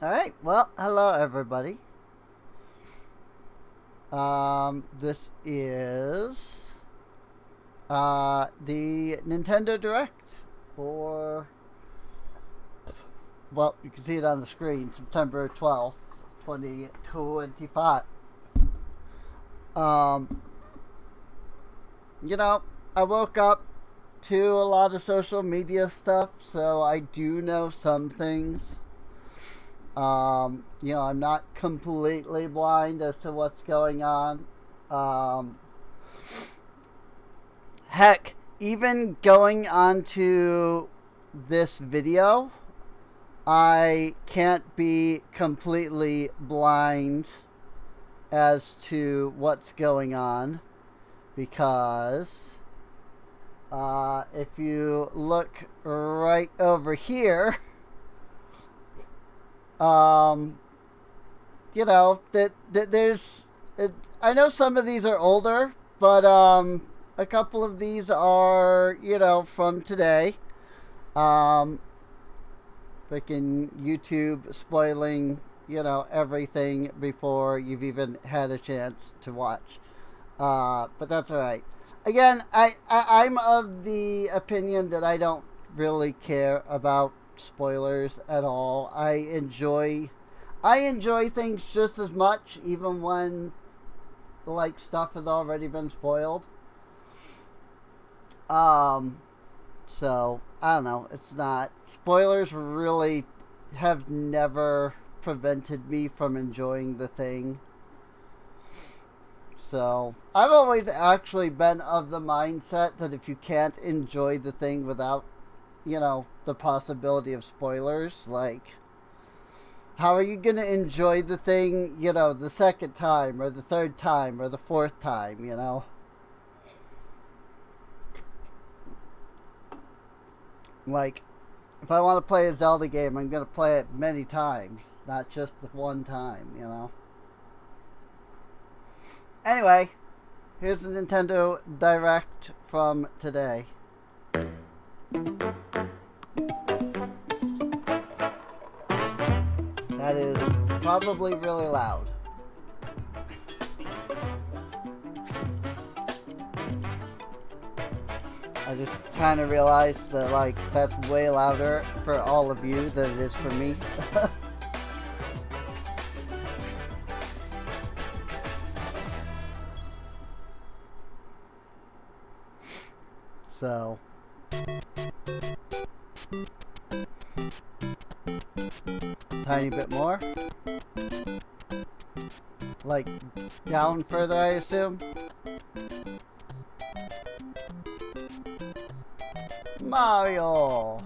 Alright, well, hello everybody. This is the Nintendo Direct for, well, you can see it on the screen, September 12th, 2025. I woke up to a lot of social media stuff, so I do know some things. I'm not completely blind as to what's going on. Heck, even going onto this video, I can't be completely blind as to what's going on because if you look right over here, there's, I know some of these are older, but, a couple of these are, from today. Freaking YouTube spoiling, everything before you've even had a chance to watch. But that's alright. Again, I'm of the opinion that I don't really care about spoilers at all. I enjoy things just as much, even when stuff has already been spoiled. So I don't know. It's not, spoilers really have never prevented me from enjoying the thing. So I've always actually been of the mindset that if you can't enjoy the thing without the possibility of spoilers, how are you going to enjoy the thing, the second time, or the third time, or the fourth time, if I want to play a Zelda game, I'm going to play it many times, not just the one time, Anyway, here's the Nintendo Direct from today. That is probably really loud. I just kind of realized that, that's way louder for all of you than it is for me. So... tiny bit more. Down further, I assume. Mario!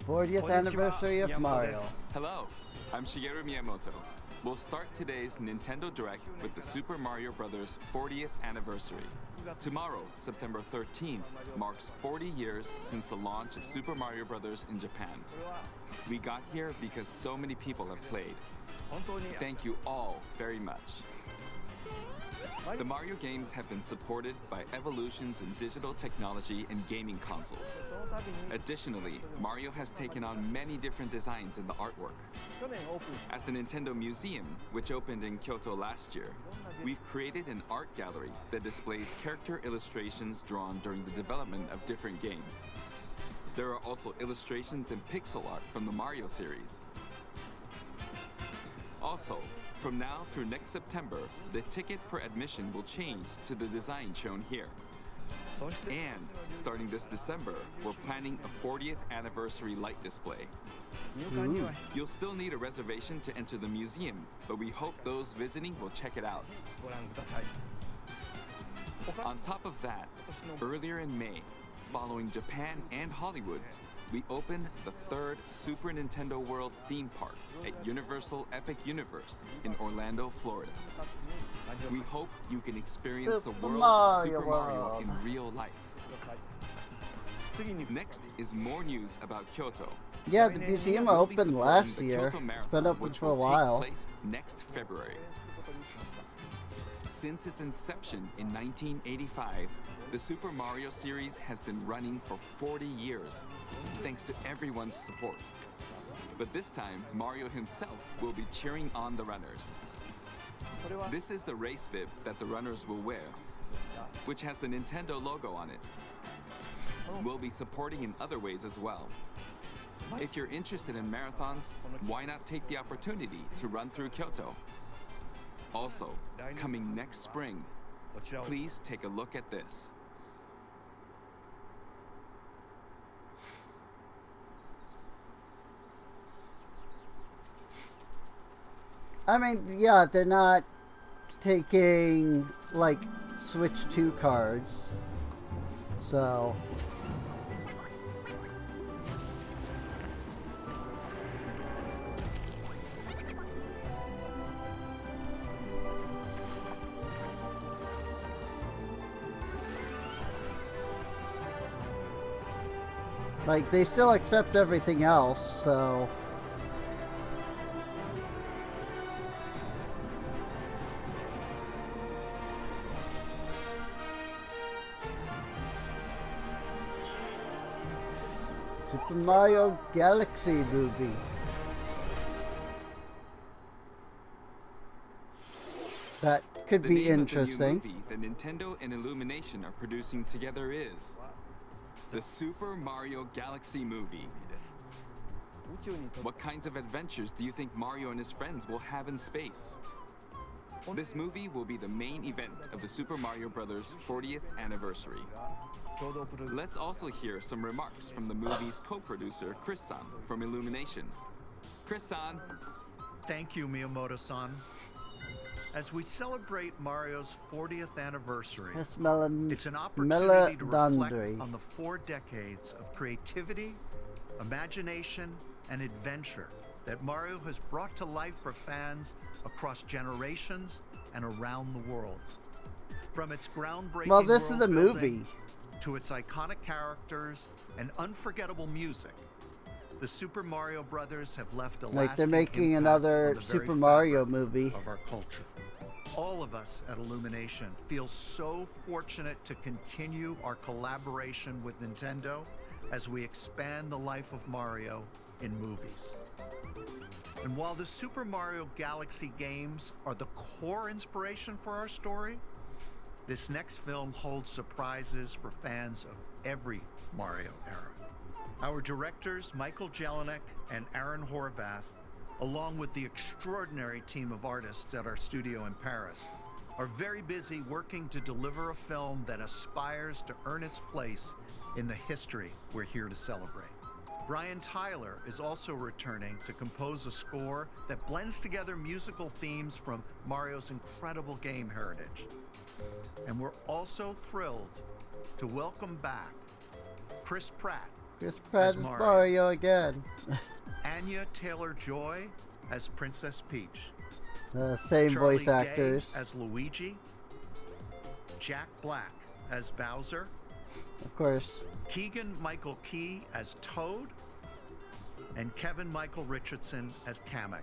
'40th anniversary of Mario. Hello, I'm Shigeru Miyamoto. We'll start today's Nintendo Direct with the Super Mario Bros. 40th anniversary. Tomorrow, September 13th, marks 40 years since the launch of Super Mario Bros. In Japan. We got here because so many people have played. Thank you all very much. The Mario games have been supported by evolutions in digital technology and gaming consoles. Additionally, Mario has taken on many different designs in the artwork. At the Nintendo Museum, which opened in Kyoto last year, we've created an art gallery that displays character illustrations drawn during the development of different games. There are also illustrations and pixel art from the Mario series. Also, from now through next September, the ticket for admission will change to the design shown here. And starting this December, we're planning a 40th anniversary light display. You'll still need a reservation to enter the museum, but we hope those visiting will check it out. On top of that, earlier in May, following Japan and Hollywood, we opened the third Super Nintendo World theme park at Universal Epic Universe in Orlando, Florida. We hope you can experience the world of Super Mario in real life. Next is more news about Kyoto. Yeah, the museum opened last year. It's been open for a while. Next February. Since its inception in 1985, the Super Mario series has been running for 40 years, thanks to everyone's support. But this time, Mario himself will be cheering on the runners. This is the race bib that the runners will wear, which has the Nintendo logo on it. We'll be supporting in other ways as well. If you're interested in marathons, why not take the opportunity to run through Kyoto? Also, coming next spring, please take a look at this. I mean, yeah, they're not taking, like, Switch 2 cards. So... like, they still accept everything else, so... Super Mario Galaxy movie. That could be interesting. The name of the new movie that Nintendo and Illumination are producing together is the Super Mario Galaxy movie. What kinds of adventures do you think Mario and his friends will have in space? This movie will be the main event of the Super Mario Bros. 40th anniversary. Let's also hear some remarks from the movie's co-producer, Chris-san, from Illumination. Chris-san. Thank you, Miyamoto-san. As we celebrate Mario's 40th anniversary, it's an opportunity to reflect on the 4 decades of creativity, imagination, and adventure that Mario has brought to life for fans across generations and around the world. From its groundbreaking well, this is a movie. To its iconic characters and unforgettable music, the Super Mario Brothers have left a like they're making another Super Mario movie of our culture. All of us at Illumination feel so fortunate to continue our collaboration with Nintendo as we expand the life of Mario in movies. And while the Super Mario Galaxy games are the core inspiration for our story, this next film holds surprises for fans of every Mario era. Our directors, Michael Jelinek and Aaron Horvath, along with the extraordinary team of artists at our studio in Paris, are very busy working to deliver a film that aspires to earn its place in the history we're here to celebrate. Brian Tyler is also returning to compose a score that blends together musical themes from Mario's incredible game heritage. And we're also thrilled to welcome back Chris Pratt. Chris Pratt is Mario again. Anya Taylor-Joy as Princess Peach. The same Charlie voice actors. Day as Luigi. Jack Black as Bowser. Of course. Keegan-Michael Key as Toad. And Kevin-Michael Richardson as Kamek.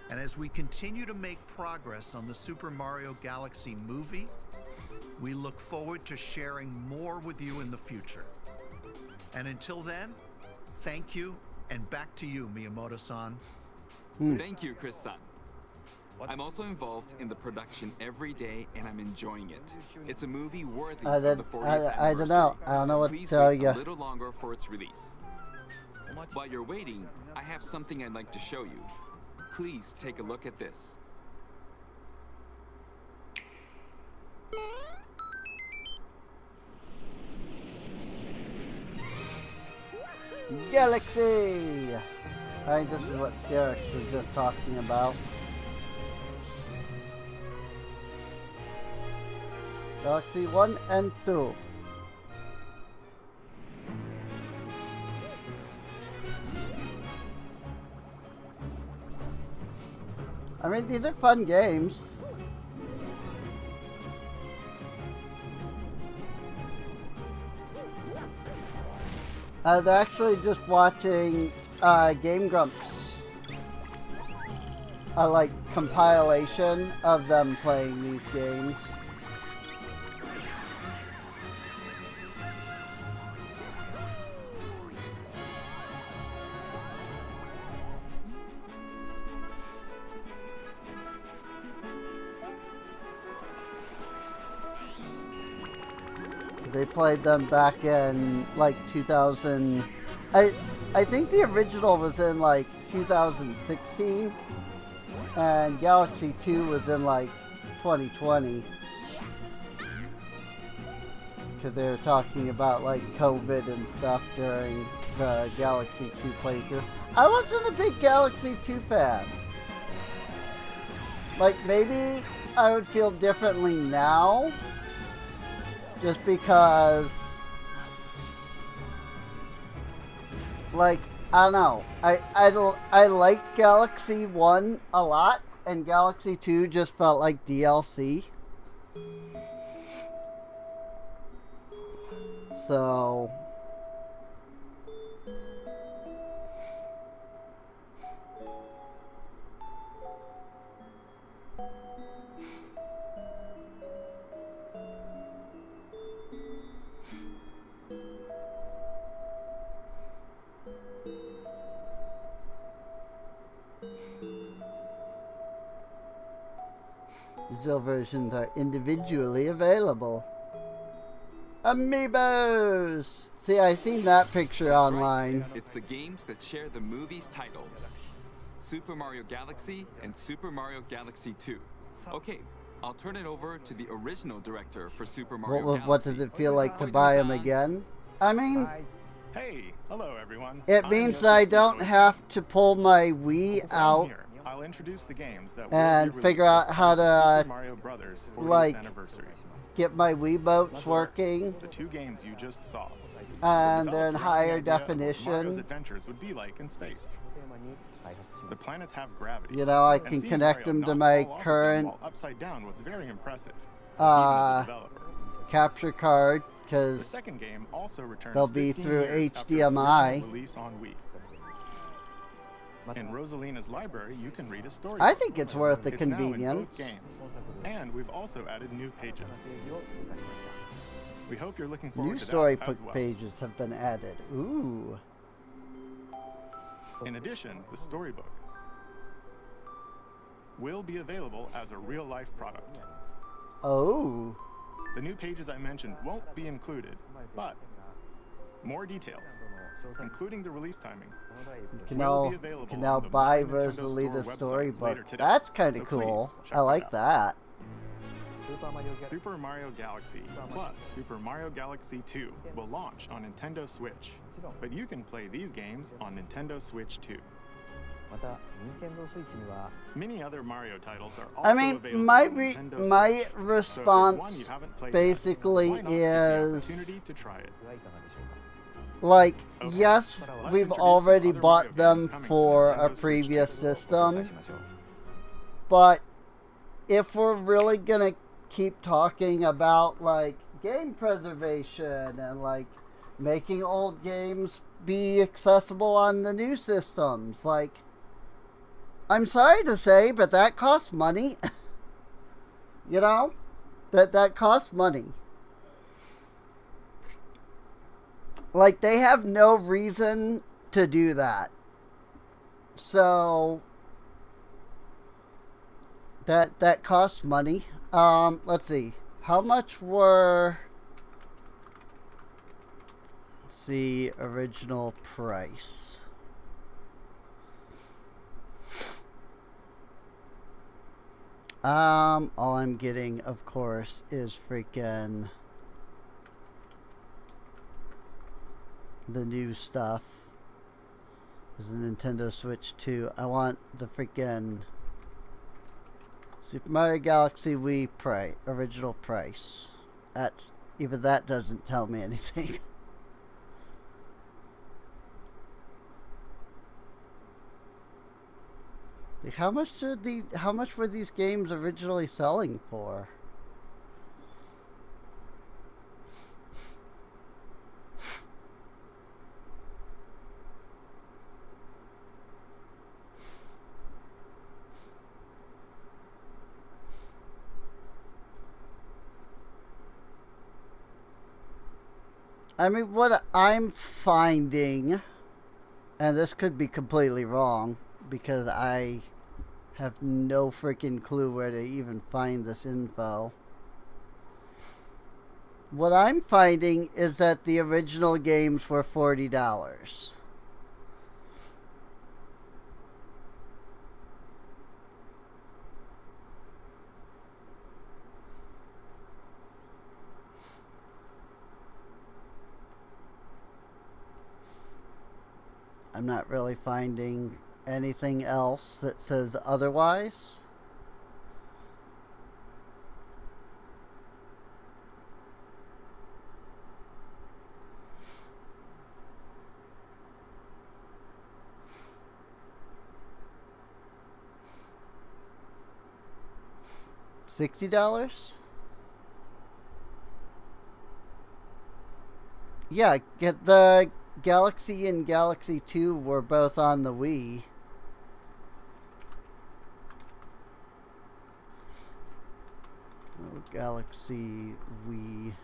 And as we continue to make progress on the Super Mario Galaxy movie, we look forward to sharing more with you in the future. And until then, thank you, and back to you, Miyamoto-san. Thank you, Chris-san. I'm also involved in the production every day, and I'm enjoying it. It's a movie worthy of the 40th I don't know. I don't know what to tell you. Please wait a little longer for its release. While you're waiting, I have something I'd like to show you. Please take a look at this. Galaxy! I think this is what Scarix was just talking about. Galaxy 1 and 2. I mean, these are fun games. I was actually just watching Game Grumps a like compilation of them playing these games. They played them back in like 2000. I think the original was in like 2016, and Galaxy 2 was in like 2020. Because they were talking about like COVID and stuff during the Galaxy 2 playthrough. I wasn't a big Galaxy 2 fan. Like, maybe I would feel differently now. Just because, like, I don't know. I liked Galaxy 1 a lot, and Galaxy 2 just felt like DLC. So digital versions are individually available. Amiibos! See, I seen that picture online. Right. It's the games that share the movie's title. Super Mario Galaxy and Super Mario Galaxy 2. Okay, I'll turn it over to the original director for Super Mario Galaxy. What does it feel like to buy them again? I mean, hey, hello everyone. It means that I don't have to pull my Wii out I'll introduce the games that and figure out how to Super Mario Brothers 40th like anniversary. get my Wii boats working. The two games you just saw. And they're in The higher idea of what Mario's definition. adventures would be like in space. The planets have gravity. You know, I and can seeing connect Mario them to not my fall off of them current while upside down was very impressive. Even as a developer. capture card, The because second game also returns they'll be 15 through years after its HDMI. original release on Wii. In Rosalina's library, you can read a story. I think it's worth the It's now in both convenience. games. And we've also added new pages. We hope you're looking forward New to story that as well. pages have been added. Ooh. In addition, the storybook will be available as a real-life product. Oh. The new pages I mentioned won't be included, but more details, including the release timing, You can will now, be available can now on the buy My Nintendo Rosalina Store website later storybook. today. That's kind So of cool. please check I that like out. that. Super Mario Galaxy plus Super Mario Galaxy 2 will launch on Nintendo Switch, but you can play these games on Nintendo Switch too. Many other Mario titles are also I mean, available my on Nintendo my Switch. So if there's one you response haven't played yet, basically why not take the is opportunity to try it? like, Okay, yes, let's we've introduce already some other bought Mario them games coming to for a Nintendo Switch previous 2. system, but if we're really gonna keep talking about like game preservation and like making old games be accessible on the new systems, like, I'm sorry to say, but that costs money. You know, that costs money. Like, they have no reason to do that. So that costs money. Let's see. How much were, let's see, original price. All I'm getting, of course, is freaking the new stuff. Is the Nintendo Switch 2. I want the freaking Super Mario Galaxy Wii original price. That's, even that doesn't tell me anything. Like, how much were these games originally selling for? I mean, what I'm finding, and this could be completely wrong because I have no freaking clue where to even find this info. What I'm finding is that the original games were $40. I'm not really finding anything else that says otherwise. $60? Yeah, get the Galaxy and Galaxy 2 were both on the Wii. Oh, Galaxy Wii.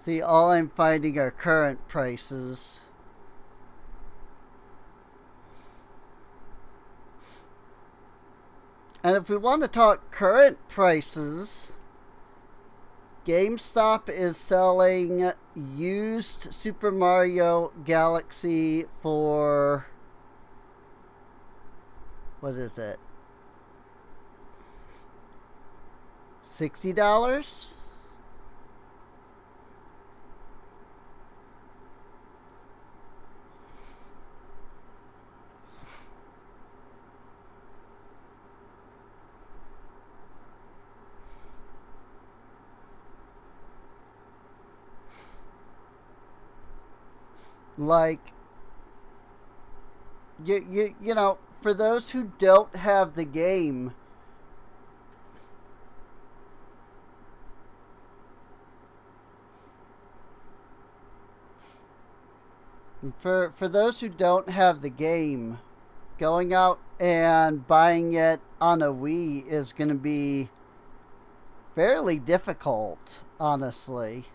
See, all I'm finding are current prices. And if we want to talk current prices, GameStop is selling used Super Mario Galaxy for, what is it? $60? Like, you know, for those who don't have the game, for those who don't have the game, going out and buying it on a Wii is going to be fairly difficult, honestly.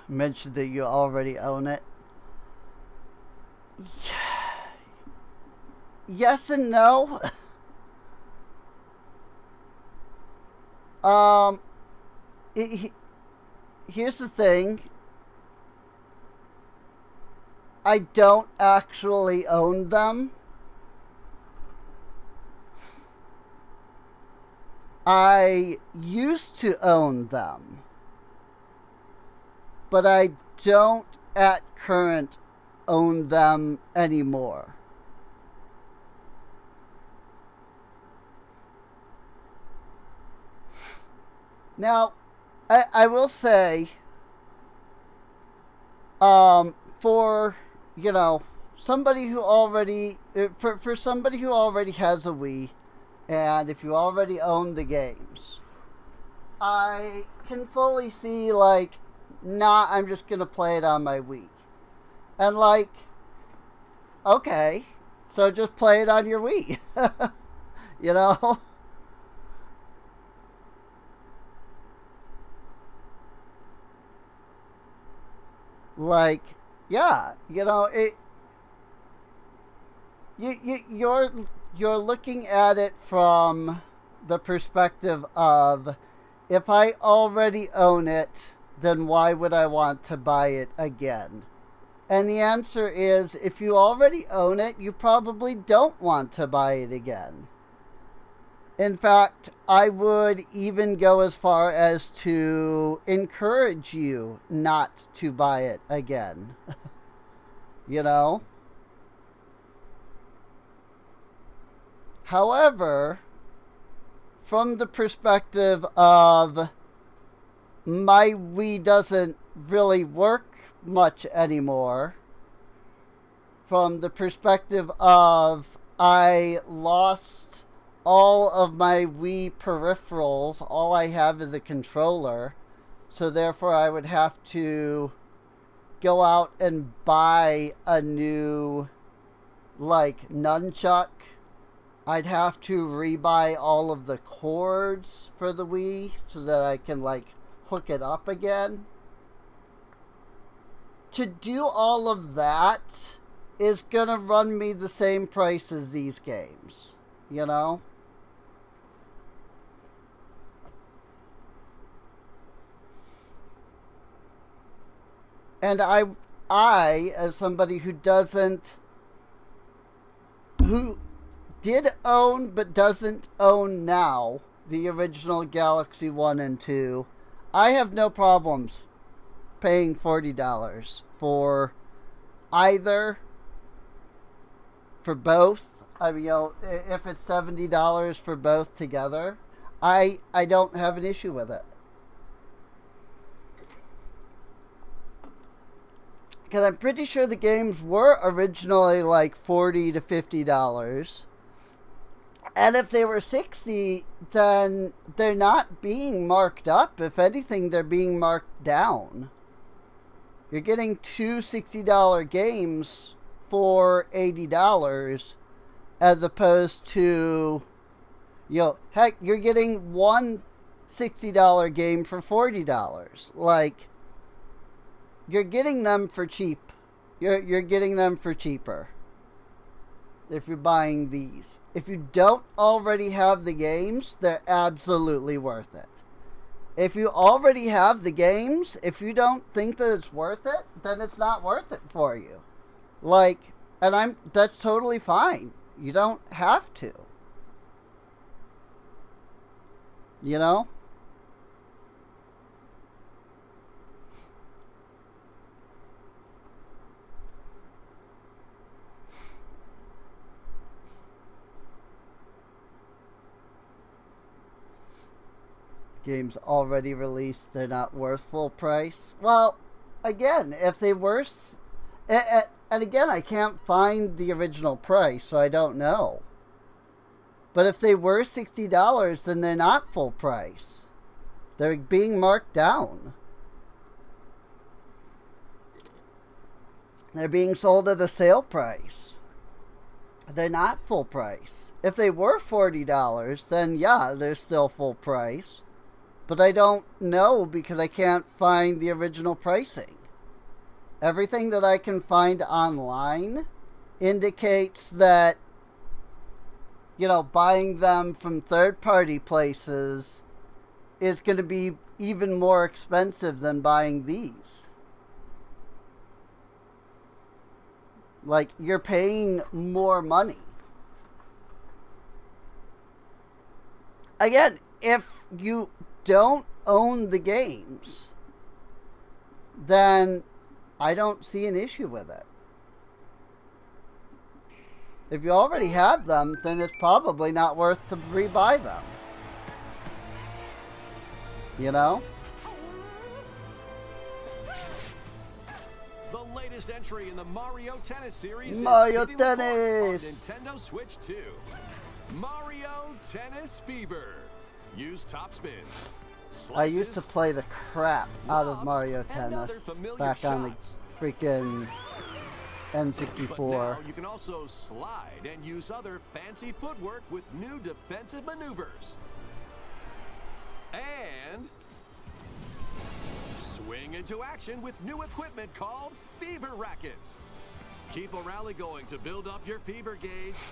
Mentioned that you already own it. Yes and no. Here's the thing. I don't actually own them. I used to own them, but I don't at current own them anymore. Now, I will say, for, you know, somebody who already, for somebody who already has a Wii, and if you already own the games, I can fully see, like, nah, I'm just going to play it on my Wii. And like, okay, so just play it on your Wii. You know? Like, yeah, you know, you're looking at it from the perspective of, if I already own it, then why would I want to buy it again? And the answer is, if you already own it, you probably don't want to buy it again. In fact, I would even go as far as to encourage you not to buy it again. You know? However, from the perspective of, my Wii doesn't really work much anymore, from the perspective of, I lost all of my Wii peripherals, all I have is a controller. So therefore I would have to go out and buy a new, like, nunchuck. I'd have to rebuy all of the cords for the Wii so that I can, like, hook it up again. To do all of that is gonna run me the same price as these games, you know? And I, as somebody who did own but doesn't own now the original Galaxy 1 and 2, I have no problems paying $40 for either, for both. I mean, you know, if it's $70 for both together, I don't have an issue with it. Because I'm pretty sure the games were originally like $40 to $50. And if they were $60, then they're not being marked up. If anything, they're being marked down. You're getting two $60 games for $80 as opposed to, you know, heck, you're getting one $60 game for $40. Like, you're getting them for cheap. You're getting them for cheaper if you're buying these. If you don't already have the games, they're absolutely worth it. If you already have the games, if you don't think that it's worth it, then it's not worth it for you. Like, and that's totally fine. You don't have to. You know? Games already released, they're not worth full price. Well, again, if they were, and again, I can't find the original price, so I don't know. But if they were $60, then they're not full price. They're being marked down. They're being sold at a sale price. They're not full price. If they were $40, then yeah, they're still full price. But I don't know because I can't find the original pricing. Everything that I can find online indicates that, you know, buying them from third-party places is going to be even more expensive than buying these. Like, you're paying more money. Again, if you don't own the games, then I don't see an issue with it. If you already have them, then it's probably not worth to rebuy them. You know? The latest entry in the Mario Tennis series Mario is hitting the Tennis! court on Nintendo Switch 2. Mario Tennis Fever. Use top spins. I used to play the crap out of lobs, Mario and other Tennis familiar back on the shots. freaking But N64. now you can also slide and use other fancy footwork with new defensive maneuvers. And swing into action with new equipment called Fever Rackets. Keep a rally going to build up your fever gauge.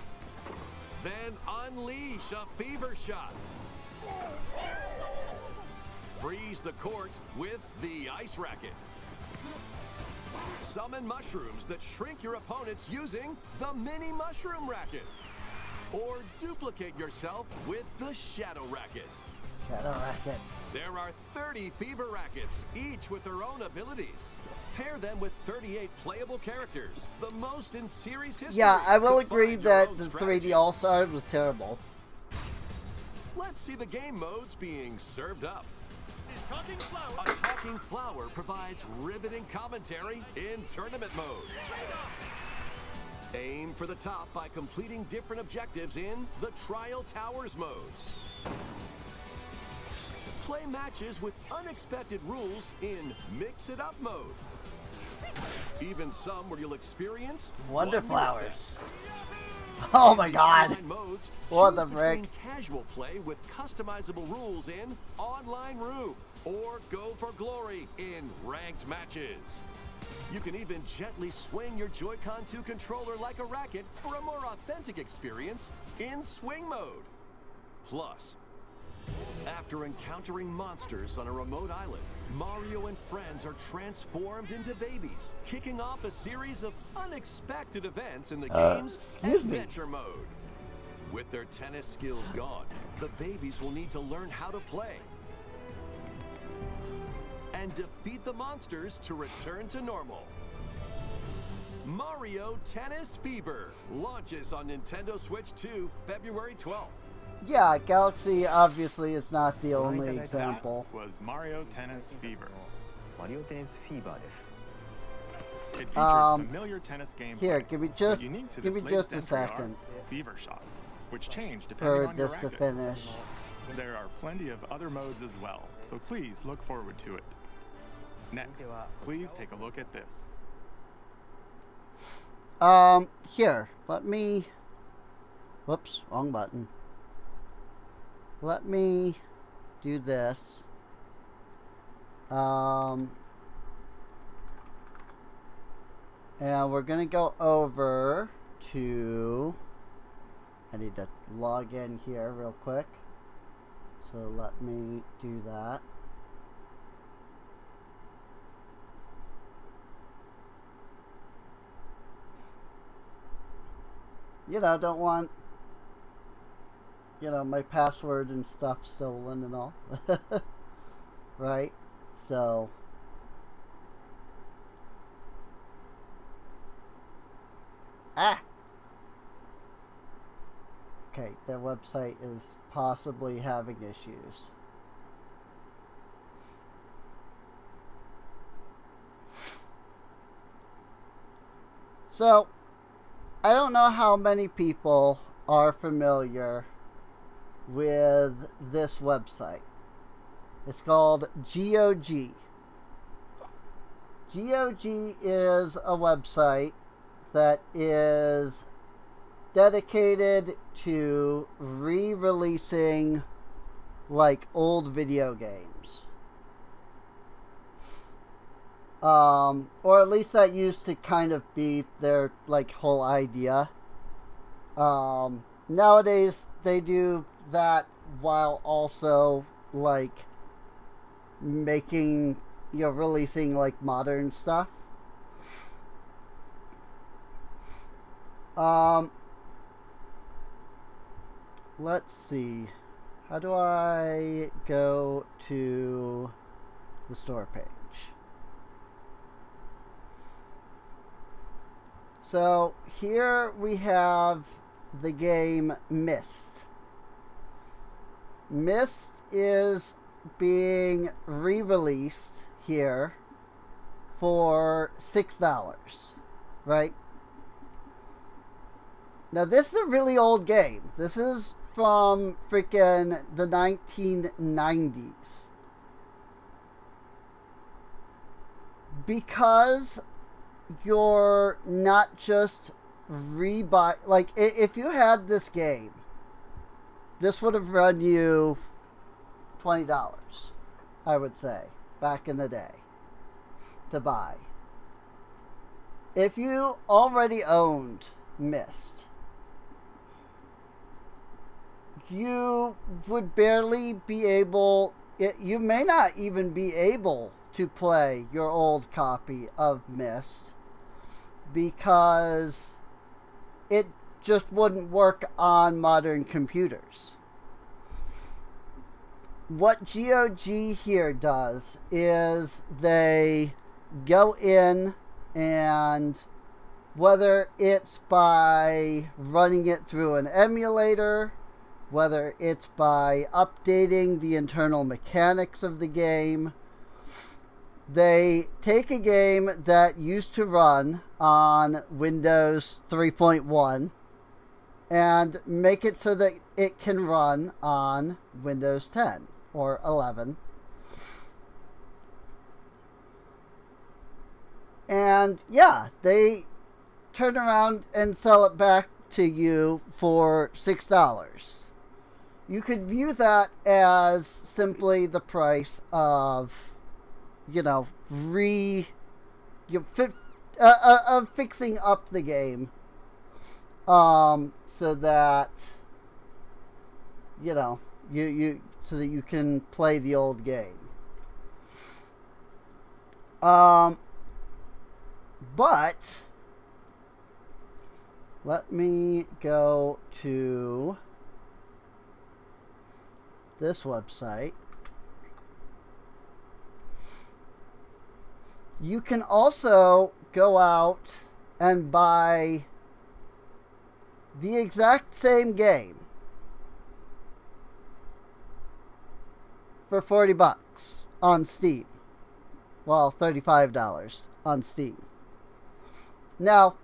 Then unleash a fever shot. Freeze the court with the Ice Racket. Summon mushrooms that shrink your opponents using the Mini Mushroom Racket. Or duplicate yourself with the Shadow Racket. Shadow Racket. There are 30 Fever Rackets, each with their own abilities. Pair them with 38 playable characters, the most in series history. Yeah, I will to agree find your that own the strategy. 3D All-Stars was terrible. Let's see the game modes being served up. Talking flower. A talking flower provides riveting commentary in tournament mode. Aim for the top by completing different objectives in the Trial Towers mode. Play matches with unexpected rules in Mix It Up mode. Even some where you'll experience Wonder Flowers. Oh my god. Modes, What the choose frick? between casual play with customizable rules in Online Room, or go for glory in ranked matches. You can even gently swing your Joy-Con 2 controller like a racket for a more authentic experience in Swing mode. Plus, after encountering monsters on a remote island, Mario and friends are transformed into babies, kicking off a series of unexpected events in the game's Adventure mode. With their tennis skills gone, the babies will need to learn how to play and defeat the monsters to return to normal. Mario Tennis Fever launches on Nintendo Switch 2 February 12th. Yeah, Galaxy obviously is not the only example. That was Mario Tennis Fever. マリオテニスフィーバーです。 It features familiar tennis gameplay. Here, give me just but unique to give this me just latest a entry are second Fever shots, which change depending for on your this to racket. finish. There are plenty of other modes as well, so please look forward to it. Next, please take a look at this. Here, let me, whoops, wrong button. Let me do this. And we're gonna go over to, I need to log in here real quick. So let me do that. You know, don't want, you know, my password and stuff stolen and all. Right? So, okay, their website is possibly having issues. So, I don't know how many people are familiar with this website. It's called GOG. GOG is a website that is dedicated to re-releasing like old video games. Or at least that used to kind of be their like whole idea. Nowadays they do that while also like making, you know, releasing like modern stuff. Let's see. How do I go to the store page? So here we have the game Myst. Myst is being re-released here for $6, right? Now this is a really old game. This is from freaking the 1990s. Because you're not just rebuy, like if you had this game, this would have run you $20, I would say, back in the day, to buy. If you already owned Myst, you would barely be able, you may not even be able to play your old copy of Myst because it just wouldn't work on modern computers. What GOG here does is they go in, and whether it's by running it through an emulator, whether it's by updating the internal mechanics of the game, They take a game that used to run on Windows 3.1 and make it so that it can run on Windows 10 or 11. And yeah, they turn around and sell it back to you for $6. You could view that as simply the price of, of fixing up the game, so that so that you can play the old game. But let me go to this website. You can also go out and buy the exact same game for $40 on Steam. Well, $35 on Steam. Now,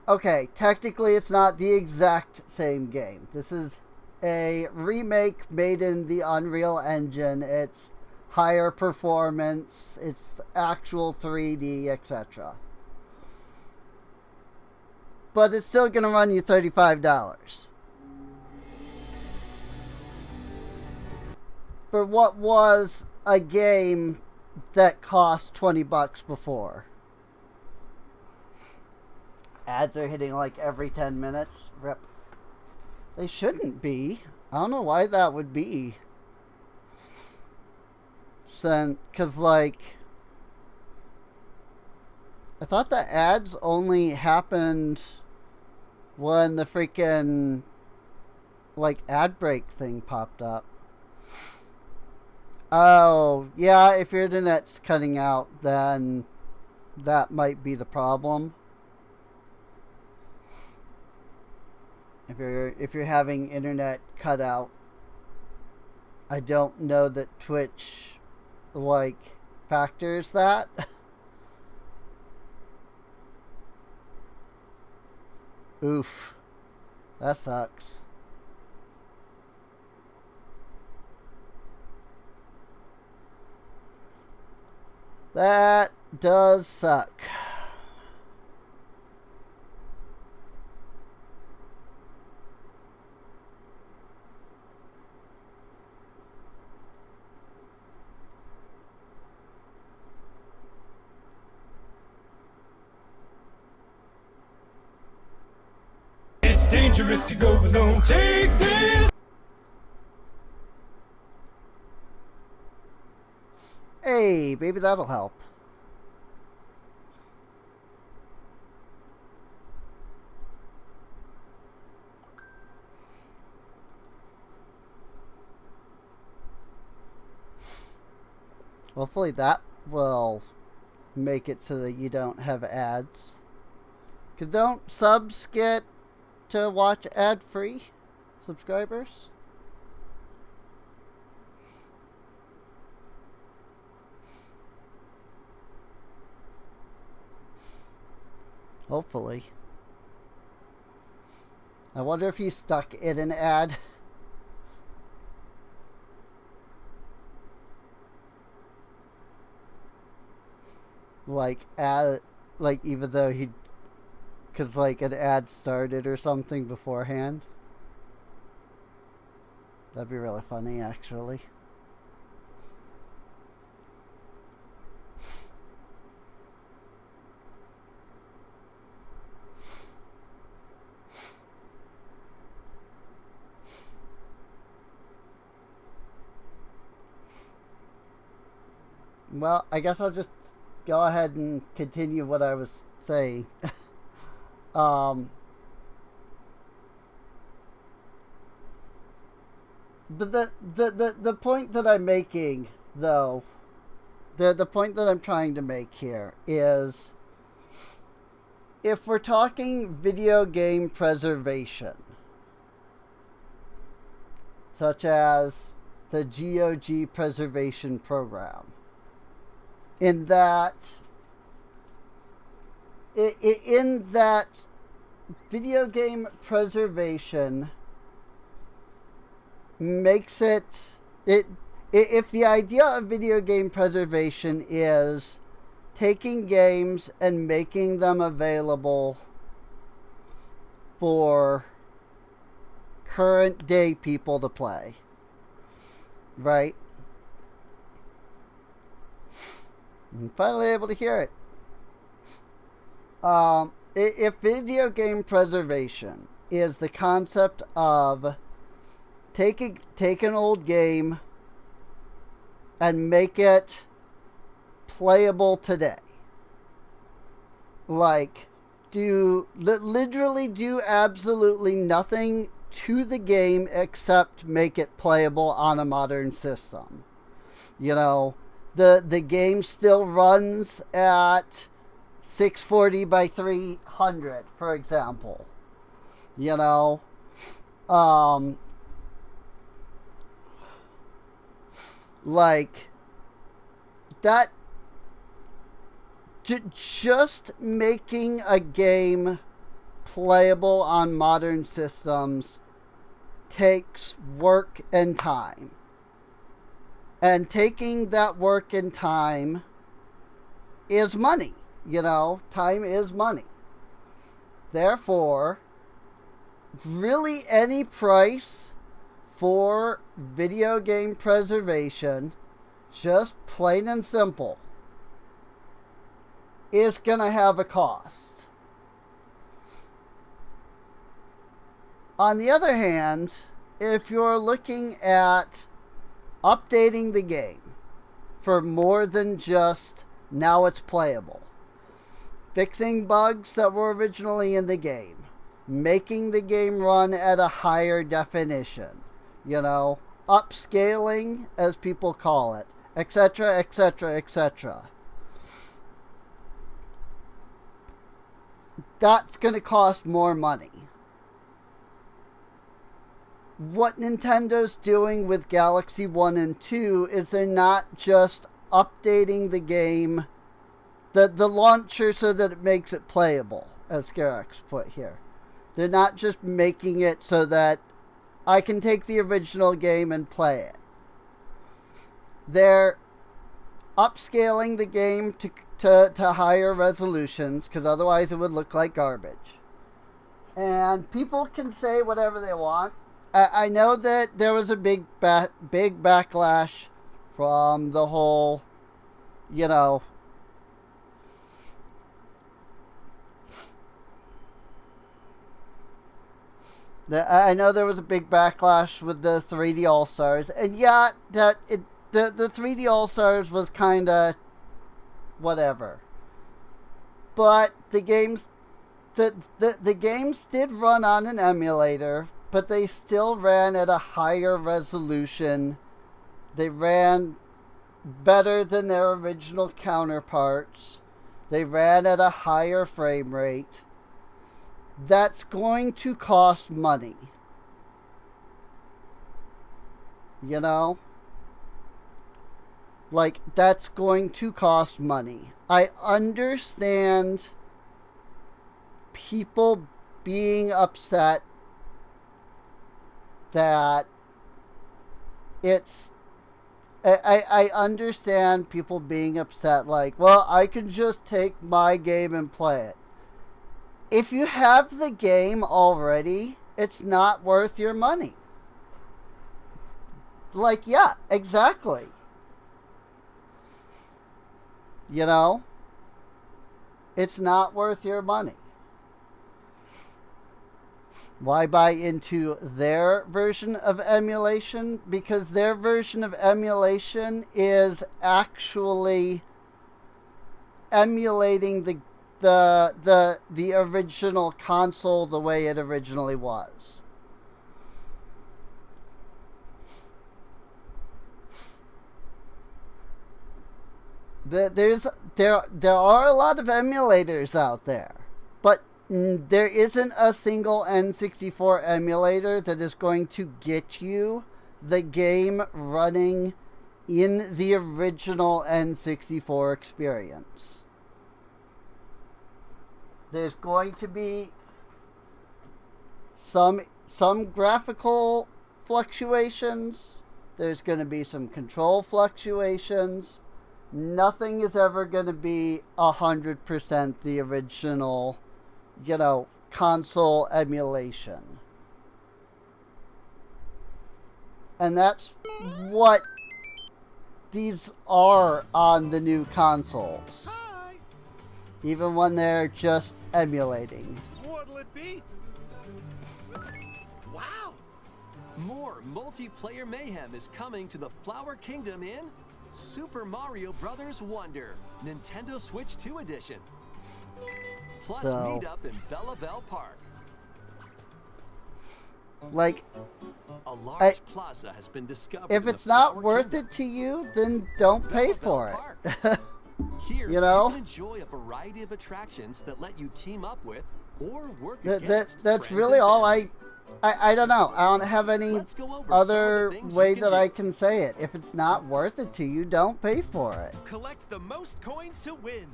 okay, technically it's not the exact same game. This is a remake made in the Unreal Engine. It's higher performance, it's actual 3D, etc. But it's still going to run you $35. For what was a game that cost $20 before. Ads are hitting like every 10 minutes. Rip. They shouldn't be. I don't know why that would be. Because, like, I thought the ads only happened when the freaking, like, ad break thing popped up. Oh, yeah, if your internet's cutting out, then that might be the problem. If you're having internet cut out, I don't know that Twitch, like, factors that. Oof. That sucks. That does suck. It's dangerous to go alone. Take this. Hey, maybe that'll help. Hopefully that will make it so that you don't have ads. 'Cause don't subs get to watch ad-free subscribers? Hopefully. I wonder if you stuck in an ad. Even though because like an ad started or something beforehand. That'd be really funny, actually. Well, I guess I'll just go ahead and continue what I was saying. But the point that I'm making, though, the point that I'm trying to make here is, if we're talking video game preservation, such as the GOG preservation program, in that video game preservation makes it if the idea of video game preservation is taking games and making them available for current day people to play, right? I'm finally able to hear it. If video game preservation is the concept of take an old game and make it playable today, like literally do absolutely nothing to the game except make it playable on a modern system. You know, the game still runs at 640 by 300, for example. You know, like that. Just making a game playable on modern systems takes work and time. And taking that work and time is money. You know, time is money. Therefore, really any price for video game preservation, just plain and simple, is going to have a cost. On the other hand, if you're looking at updating the game for more than just now it's playable, fixing bugs that were originally in the game, making the game run at a higher definition, you know, upscaling, as people call it, etc., etc., etc., that's going to cost more money. What Nintendo's doing with Galaxy 1 and 2 is they're not just updating the game, the launcher, so that it makes it playable, as Scarex put here. They're not just making it so that I can take the original game and play it. They're upscaling the game to higher resolutions, because otherwise it would look like garbage. And people can say whatever they want. I know that there was a big backlash from the whole, you know, I know there was a big backlash with the 3D All-Stars, and yeah, the 3D All-Stars was kind of whatever. But the games did run on an emulator, but they still ran at a higher resolution. They ran better than their original counterparts. They ran at a higher frame rate. That's going to cost money. You know? Like, that's going to cost money. I understand people being upset that it's... I understand people being upset, like, well, I can just take my game and play it. If you have the game already, it's not worth your money. Like, yeah, exactly. You know? It's not worth your money. Why buy into their version of emulation? Because their version of emulation is actually emulating the original console the way it originally was. There are a lot of emulators out there, but there isn't a single N64 emulator that is going to get you the game running in the original N64 experience. There's going to be some graphical fluctuations. There's going to be some control fluctuations. Nothing is ever going to be 100% the original, console emulation. And that's what these are on the new consoles. Even when they're just emulating. What'll it be? Wow! More multiplayer mayhem is coming to the Flower Kingdom in Super Mario Bros. Wonder, Nintendo Switch 2 Edition. Plus meet up in Bella Bell Park. Like, a large plaza has been discovered. If it's not worth it to you, then don't pay for it. Here, you can enjoy a variety of attractions that let you team up with or work against. That's really all I don't know. I don't have any other way that I can say it. If it's not worth it to you, don't pay for it. Collect the most coins to win.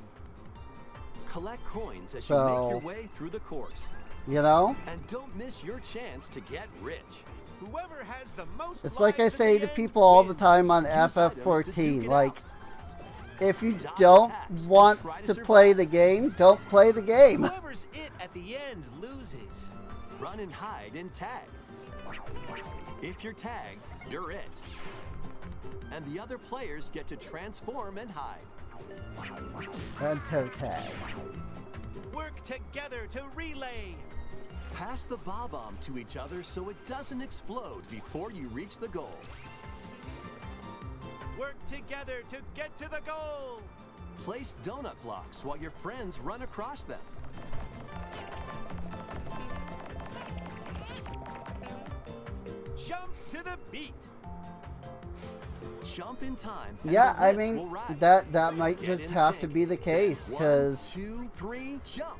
Collect coins as you make your way through the course. And don't miss your chance to get rich. Whoever has the most it's like I say to people all the time on FF14, like, if you don't want to play the game, don't play the game. Whoever's it at the end loses. Run and hide and tag. If you're tagged, you're it. And the other players get to transform and hide. And toe tag. Work together to relay. Pass the bob-omb to each other so it doesn't explode before you reach the goal. Work together to get to the goal. Place donut blocks while your friends run across them. Jump to the beat. Jump in time. Yeah, I mean, that might just have to be the case, because 1, 2, 3, jump.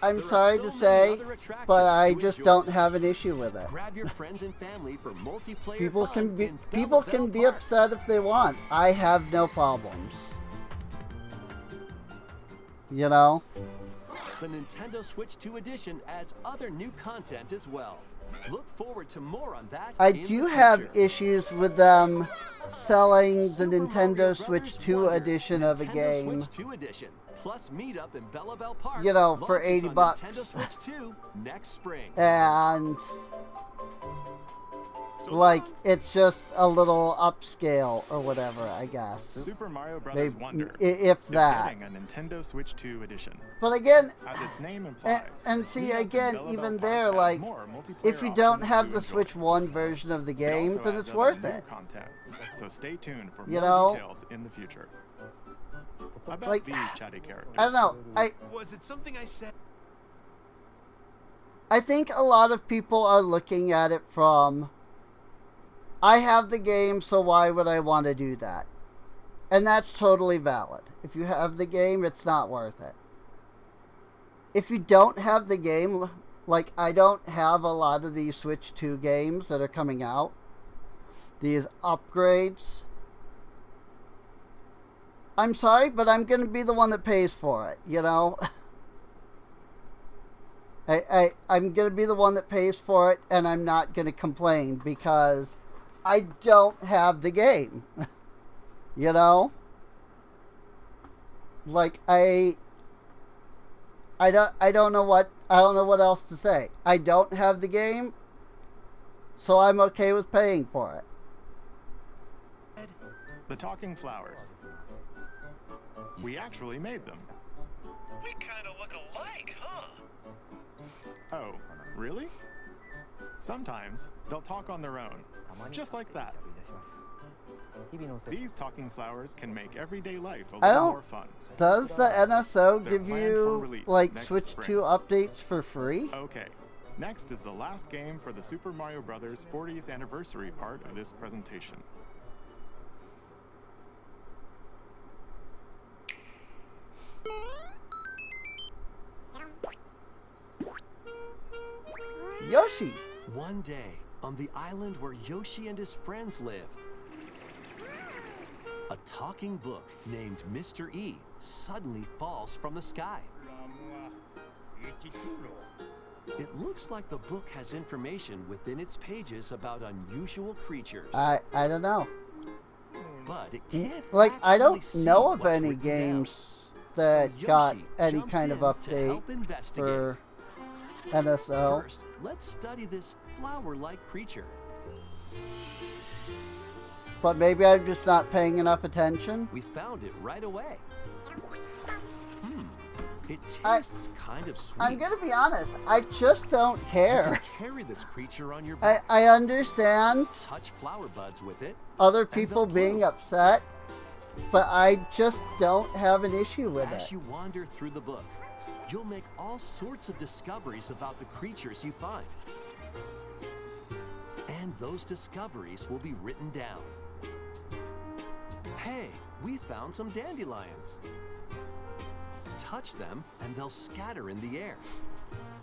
I'm sorry to say, but I just don't have an issue with it. Grab your friends and family for multiplayer people can be upset if they want. I have no problems. The Nintendo Switch 2 Edition adds other new content as well. Look forward to more on that. I do have issues with them selling the Nintendo Switch 2 edition of a game. Switch 2 Edition. Plus meet up in Bella Bell Park. For $80. Nintendo Switch 2 next spring. And like, it's just a little upscale or whatever, I guess. Super Mario Bros. Wonder if that. Getting a Nintendo Switch 2 edition. But again, as its name implies, and see, again, even there, like, if you don't have the Switch 1 version of the game, then it's worth it. Content. So stay tuned for more details in the future. About like, the chatty characters. I don't know. Was it something I said? I think a lot of people are looking at it from, I have the game, so why would I want to do that? And that's totally valid. If you have the game, it's not worth it. If you don't have the game, like, I don't have a lot of these Switch 2 games that are coming out. These upgrades. I'm sorry, but I'm going to be the one that pays for it, I'm going to be the one that pays for it, and I'm not going to complain because I don't have the game. Like, I don't know what else to say. I don't have the game, so I'm okay with paying for it. The Talking Flowers. We actually made them. We kind of look alike, huh? Oh, really? Sometimes they'll talk on their own, just like that. These talking flowers can make everyday life a little more fun. Does the NSO give you, like, Switch 2 updates for free? Okay. Next is the last game for the Super Mario Bros. 40th anniversary part of this presentation. Yoshi. One day, on the island where Yoshi and his friends live. A talking book named Mr. E suddenly falls from the sky. It looks like the book has information within its pages about unusual creatures. I don't know. But it can't Like, I actually don't see know of what's any written down. games that So got Yoshi any jumps kind of in to help update investigate. for NSO. First, let's study this flower-like creature. But maybe I'm just not paying enough attention. We found it right away. It I- tastes kind of sweet. I'm gonna be honest, I just don't You care. can carry this creature on your back. I understand Touch flower buds with it. other people being upset, but I just don't have an issue with As it. you wander through the book, you'll make all sorts of discoveries about the creatures you find. And those discoveries will be written down. Hey, we found some dandelions. Touch them and they'll scatter in the air.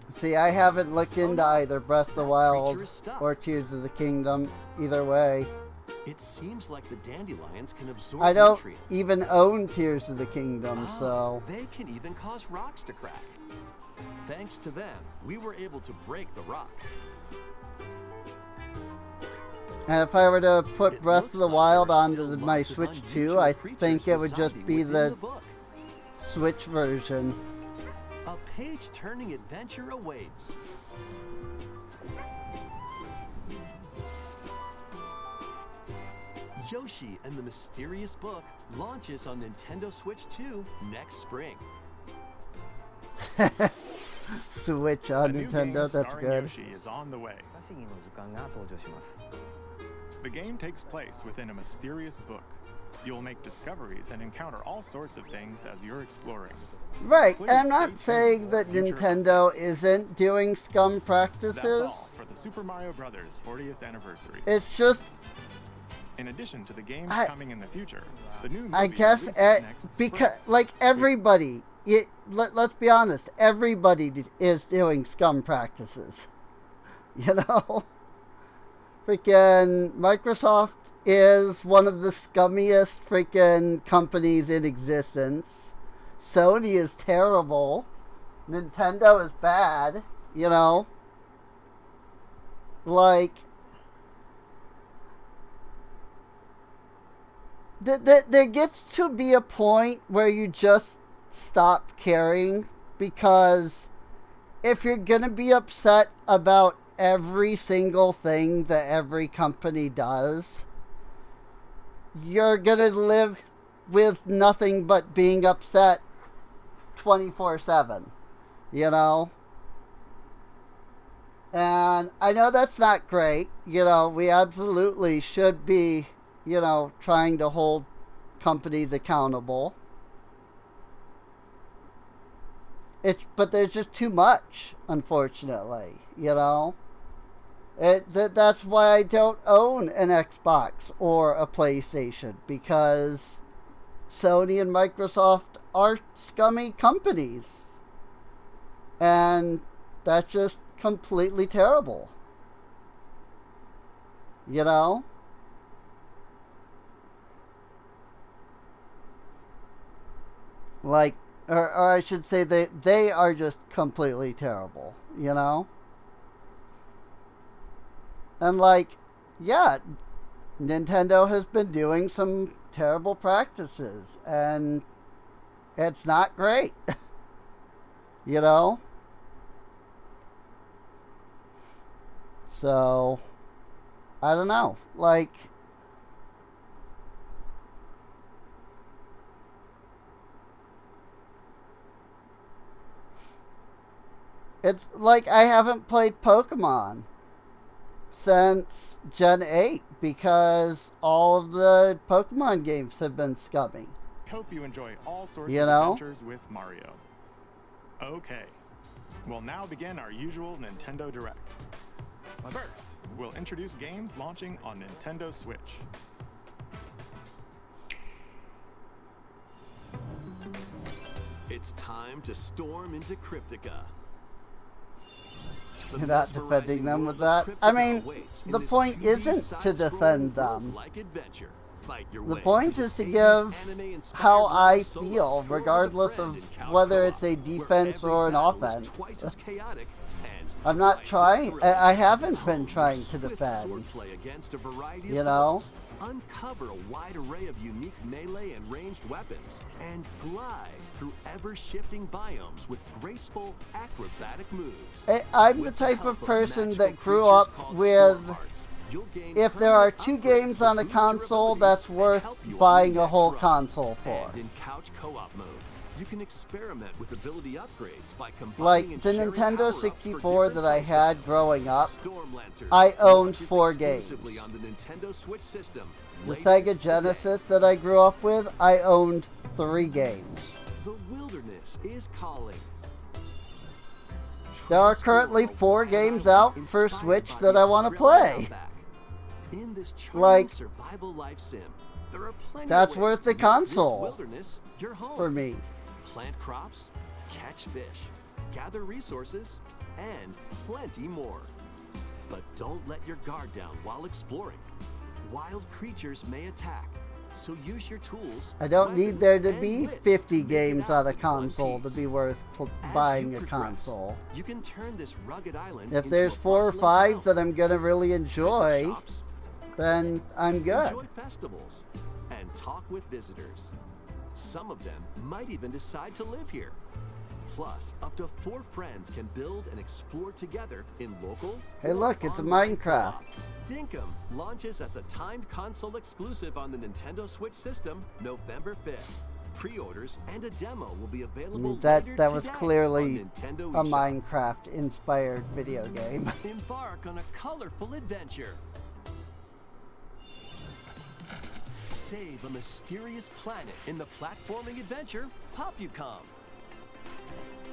See, I haven't looked into either Breath of the That Wild creature is stuck. or Tears of the Kingdom. Either way, It seems like the dandelions can absorb I don't nutrients. even own Tears of the Kingdom, Ah, so they can even cause rocks to crack. Thanks to them, we were able to break the rock. and if I were to put It Breath looks of the like Wild there are onto still my lots of Switch 2, unusual I creatures think it would just residing be within the book. Switch version. A page-turning adventure awaits. Yoshi and the Mysterious Book launches on Nintendo Switch 2 next spring. Switch on A new Nintendo, game that's starring good. Yoshi is on the way. The game takes place within a mysterious book. You'll make discoveries and encounter all sorts of things as you're exploring. Right, Please and I'm stay not tuned saying for that future Nintendo updates. isn't doing scum practices. That's all for the Super Mario Bros. 40th anniversary. It's just, In addition to the games I- coming in the future, the new movie I guess, releases next because, spring. like, everybody, let's be honest, everybody is doing scum practices. You know? Freaking Microsoft is one of the scummiest freaking companies in existence. Sony is terrible. Nintendo is bad, you know? Like, there gets to be a point where you just stop caring, because if you're gonna be upset about every single thing that every company does, you're gonna live with nothing but being upset 24/7, you know? And I know that's not great, you know, we absolutely should be, you know, trying to hold companies accountable. But there's just too much, unfortunately, you know? That's why I don't own an Xbox or a PlayStation, because Sony and Microsoft are scummy companies. And that's just completely terrible. You know? Like, or I should say they are just completely terrible, you know? And like, yeah, Nintendo has been doing some terrible practices, and it's not great. You know? So, I don't know. Like, it's like I haven't played Pokemon since Gen 8 because all of the Pokemon games have been scummy. Hope you enjoy all sorts You of know? adventures with Mario. Okay, we'll now begin our usual Nintendo Direct. First, we'll introduce games launching on Nintendo Switch. It's time to storm into Cryptica. The You're not mesmerizing defending them world with of that. I mean, Cryptica awaits in the this point 2D isn't to side-scrolling defend them. roguelike adventure. Fight your The way point through is to this give 80s anime-inspired how world I solo feel, or with a regardless friend of in couch whether co-op, it's a where defense every or an battle is offense. twice as chaotic and I'm not twice as trying. thrilling. I haven't been Hone trying your to swift defend. swordplay against a variety You of know? foes. Uncover a wide array of unique melee and ranged weapons, and glide through ever-shifting biomes with graceful, acrobatic moves. I'm the With type help of person magical that grew creatures up called with. Stormhearts, you'll gain If there are permanent 2 games upgrades on to a boost your console, abilities that's and worth help you on buying your a next whole run. console for. And in couch co-op mode, you can experiment with ability upgrades by combining Like and the sharing Nintendo power-ups for 64 different that I had playstyles. growing up, Storm Lancers I owned launches 4 games. exclusively on the Nintendo Switch system. The later Sega today. Genesis that I grew up with, I owned 3 games. The wilderness is calling. There are currently Transform 4 a wild games island out for inspired Switch by that the I want to Australian play. outback. In this charming Like, survival life sim, there are plenty that's of ways worth to the make this console wilderness your home. for me. Plant crops, catch fish, gather resources, and plenty more. But don't let your guard down while exploring. Wild creatures may attack, so use your tools. I don't need weapons, there to and be wits 50 to make it games out on a in one console to piece. be worth As buying you a progress, console. You can turn this rugged island If into there's a 4 or bustling 5 town. that I'm gonna really Visit enjoy, shops, then I'm good. enjoy festivals, and talk with visitors. Some of them might even decide to live here. Plus, up to 4 friends can build and explore together in local. Hey, or look, it's a online Minecraft. co-op. Dinkum launches as a timed console exclusive on the Nintendo Switch system November 5th. Pre-orders and a demo will be available That later was today clearly on Nintendo a eShop. Minecraft-inspired video game. Embark on a colorful adventure. Save a mysterious planet in the platforming adventure Popucom.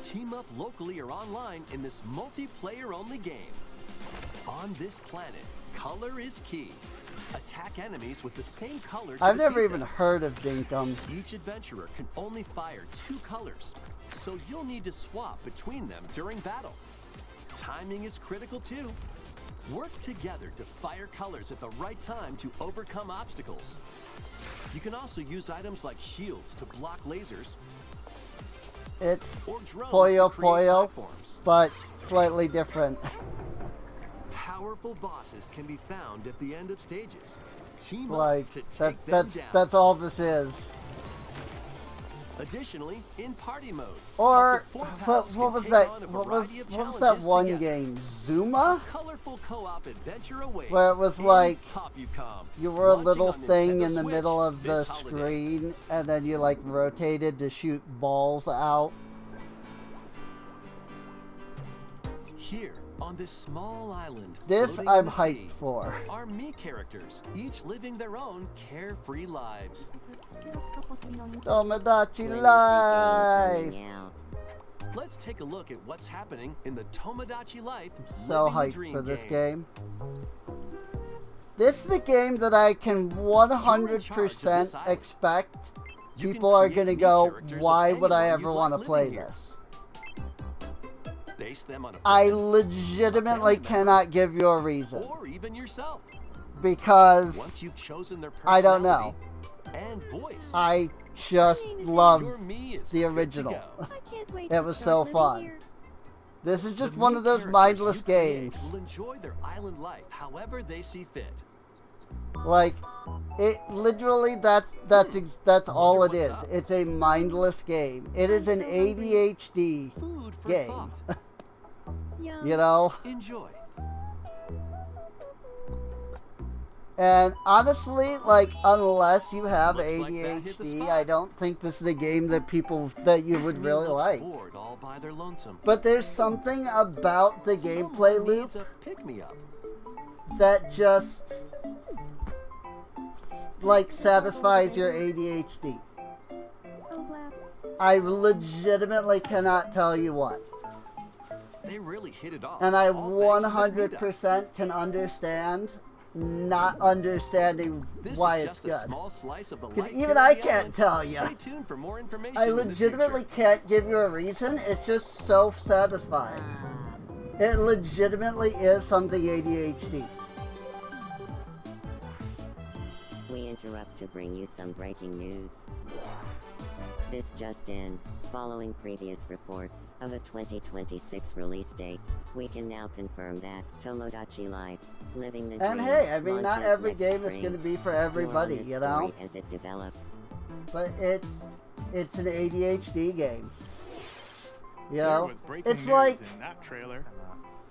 Team up locally or online in this multiplayer-only game. On this planet, color is key. Attack enemies with the same color to I've never defeat even them. heard of Dinkum. Each adventurer can only fire 2 colors, so you'll need to swap between them during battle. Timing is critical too. Work together to fire colors at the right time to overcome obstacles. You can also use items like shields to block lasers It's or drones Puyo to create Puyo, platforms. but slightly different. Powerful bosses can be found at the end of stages. Team Like, up to take that, them down. that's all this is. Additionally, in party mode, Or, up to 4 what, pals what can was take that, on a what was variety of that challenges one together. game? Zuma? Colorful co-op adventure awaits. Where it was in like, Popucom, you were a launching little on thing Nintendo in the Switch middle of the this holiday. screen, and then you like rotated to shoot balls out. Here, on this small island, This floating in I'm the hyped sea, for. are me characters, each living their own carefree lives. Tomodachi Life! Let's take a look at what's happening in the Tomodachi Life So Living the hyped Dream for this game. This is the game that I can 100% expect You can people are create going to me go, characters of why would I anyone ever you'd want to like play living here. this? Base them on a I friend, legitimately cannot give you a reason. or even yourself. Because Once you've chosen their I don't know. personality and voice, I just love your me is the good to original. go. I can't wait It to was start so living fun. here. This is just The one me of those characters mindless you create games. will enjoy their island life however they see fit. Like, it literally, that's all it what's is. up. It's a mindless game. It is an ADHD Food for game. thought. Yum. You know? Enjoy. And honestly, like, unless you have Looks like that hit the ADHD, spot. I don't think this is a game that you This would me really looks like. bored all by their lonesome. But there's something about the gameplay Someone loop needs a pick-me-up. that just, like, satisfies your ADHD. Oh, wow. I legitimately cannot tell you what. They really hit it off. And I all thanks to this meetup. 100% can understand not understanding This why is it's just a good. small slice of the 'Cause life even here on I the can't island. tell ya. Stay tuned for more information I in the legitimately future. can't give you a reason. It's just so satisfying. It legitimately is something ADHD. We interrupt to bring you some breaking news. This just in. Following previous reports of a 2026 release date, we can now confirm that Tomodachi Life, Living the Dream, And hey, I mean, not launches every next game is spring. going to be for More on everybody, this you know? story as it develops. But it's an ADHD game. You There know? was breaking It's news like in that trailer.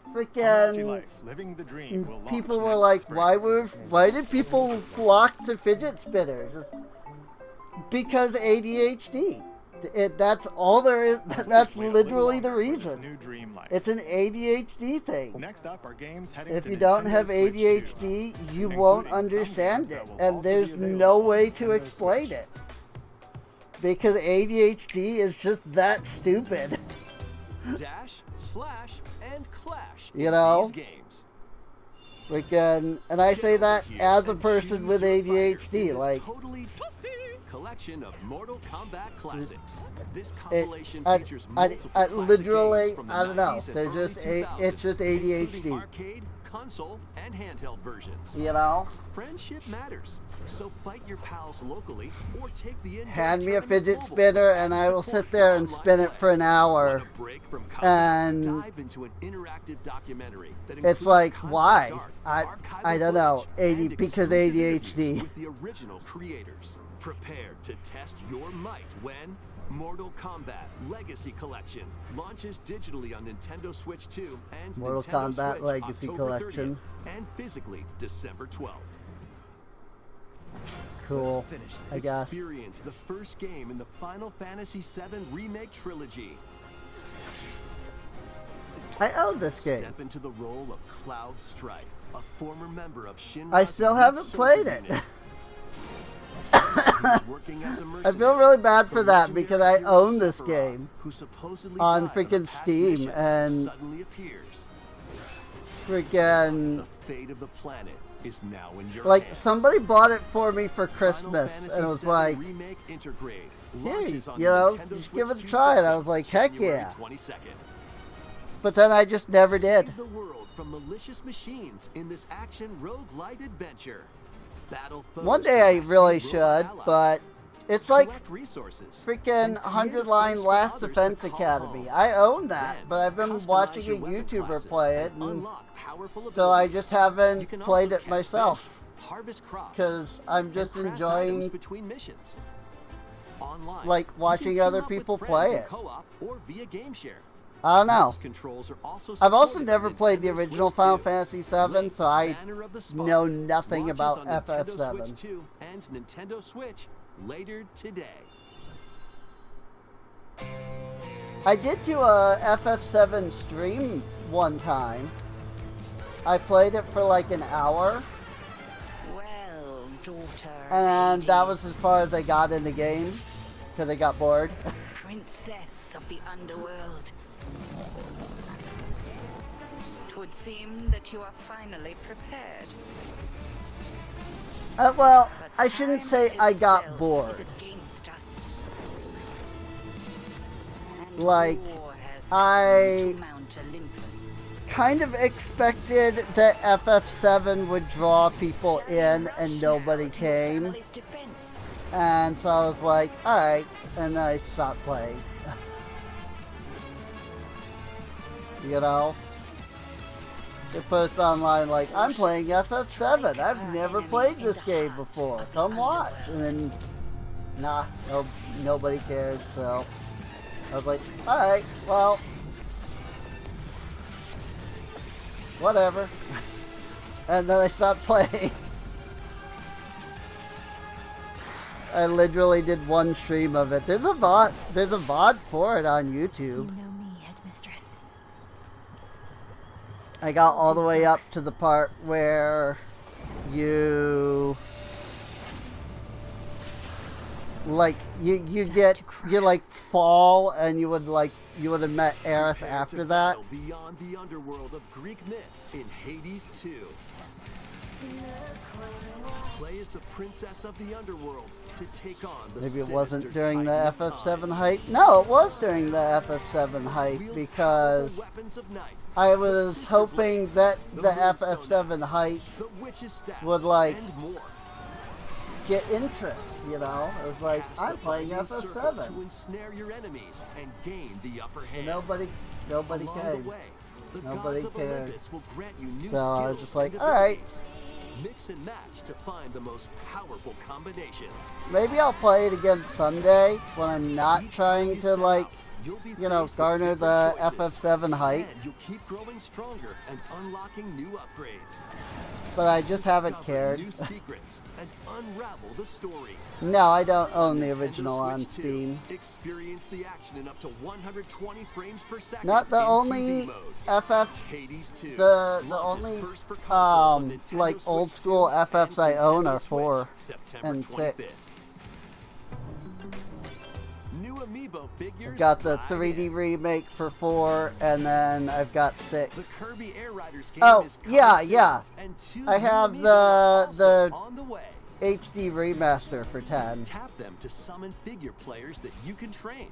Tomodachi freaking Life, Living the Dream will people launch were next like, spring. why did people flock to fidget spinners? It's because ADHD. That's all there is. That's Wait a little literally the longer for this reason. new dream life. It's an ADHD thing. Next up are games heading If to you don't Nintendo have Switch 2, ADHD, you won't including some understand games it. that will And also there's be no available way on to Nintendo explain Switch. it. Because ADHD is just that stupid. Dash, slash, and clash. You in know? These games. Freaking, and I say Get that over here as a and person choose with your fighter in ADHD. this Like, totally collection of Mortal Kombat classics. This it, compilation I, features I, multiple I classic literally, games from the I don't know. 90s and They're early just, 2000s, it's just including ADHD. arcade, console, and handheld versions. You know? Friendship matters, so fight your pals locally or take the indoor Hand me a tournament fidget global spinner and I will support sit there your and online spin it play. for an hour. Want a break from combat? And Dive into an interactive documentary that it's includes like, concept why? art, I archival don't know. footage, and Because exclusive interviews ADHD. with the original creators. Prepare to test your might when Mortal Kombat Legacy Collection launches digitally on Nintendo Switch 2 and Mortal Nintendo Kombat Switch Legacy October Collection. 30th, and physically December 12th. Cool. I guess. Experience the first game in the Final Fantasy VII Remake Trilogy. I own this game. Step into the role of Cloud Strife, a former member of Shinra's I still elite haven't soldier played it. unit. He's working as a I mercenary feel really bad for the that legendary because I hero own this Sephiroth, game who supposedly on died a freaking past Steam, mission and suddenly appears. freaking The fate of the planet is now in your like hands. somebody bought it for me for Final Christmas Fantasy and it was VII like, Remake Intergrade hey, launches on you know, Nintendo just Switch give it a 2 try. And I system was like, heck January yeah. 22nd. But then I just never did. Save the world from malicious machines in this action roguelite adventure. Battle foes One to day I rescue really robot should, allies, but it's like collect resources, freaking and create a 100 place line for Last others to Defense call Academy. home. I own that, Then, but I've been customize watching a your weapon YouTuber classes play it, and unlock powerful so I abilities. just You haven't can played also it catch myself fish, harvest crops, because I'm and just craft items enjoying between missions. Online, like you can watching team other up with people friends play in it. co-op or via game share. I don't know. Mouse controls are also I've also supported never in played the Nintendo original Switch Final 2. Fantasy VII, Link, so I Banner of the Spot know nothing launches about on Nintendo FF7. Switch 2 and Nintendo Switch later today. I did do a FF7 stream one time. I played it for like an hour, Well, daughter. and that lady, was as far as I got in the game because I got bored. princess of the underworld. It would seem that you are finally prepared. Well, But I shouldn't time say I got itself bored. is against us. And Like, war has I- come to Mount Olympus. Kind of expected that FF7 would draw people in and nobody came, Family's defense. and so I was like, alright, and then I stopped playing. You know? They post online like, I'm playing FF7, I've never played this game before, come watch. And then, nah, nobody cared, so I was like, alright, well, whatever. And then I stopped playing. I literally did one stream of it. There's a VOD for it on YouTube. You know me, headmistress. I got all the way up to the part where you like you like fall and you would have met Aerith Prepare after to that. battle beyond the underworld of Greek myth in Hades 2. Play as the princess of the underworld to take on the Maybe it sinister wasn't during the Titan of FF7 Time. hype. No, it was during the FF7 hype because Weapons of night, I was hoping that the FF7 hype the witch's staff, would like and more. get interest, you know? It was like, Cast I'm a playing binding circle FF7. to ensnare your enemies and gain the upper hand. Nobody Along came. the way, the Nobody gods of cared. Olympus will grant you new So I was skills just like, and alright. abilities. Mix and match to find the most powerful combinations. Maybe I'll play it again Sunday when I'm not Each time trying you to set like, out, you'll be you know, faced with garner different the choices. FF7 hype, And you'll keep growing stronger and unlocking new upgrades. but I just haven't Discover cared. new secrets and unravel the story. No, I don't own the Nintendo original on Switch 2. Steam. Experience the action in up to 120 frames per second. Not the in TV only mode. FF, Hades 2 the launches only first for consoles on Nintendo like old Switch school 2 FFs I and own are Nintendo 4 Switch, September and 6. 25th. New amiibo figures. I've got the live 3D in. remake for 4, and then I've got 6. The Kirby Air Riders game Oh, is coming yeah, soon, yeah. and 2 I new have amiibo are also the on the way. HD remaster for 10. Tap them to summon figure players that you can train.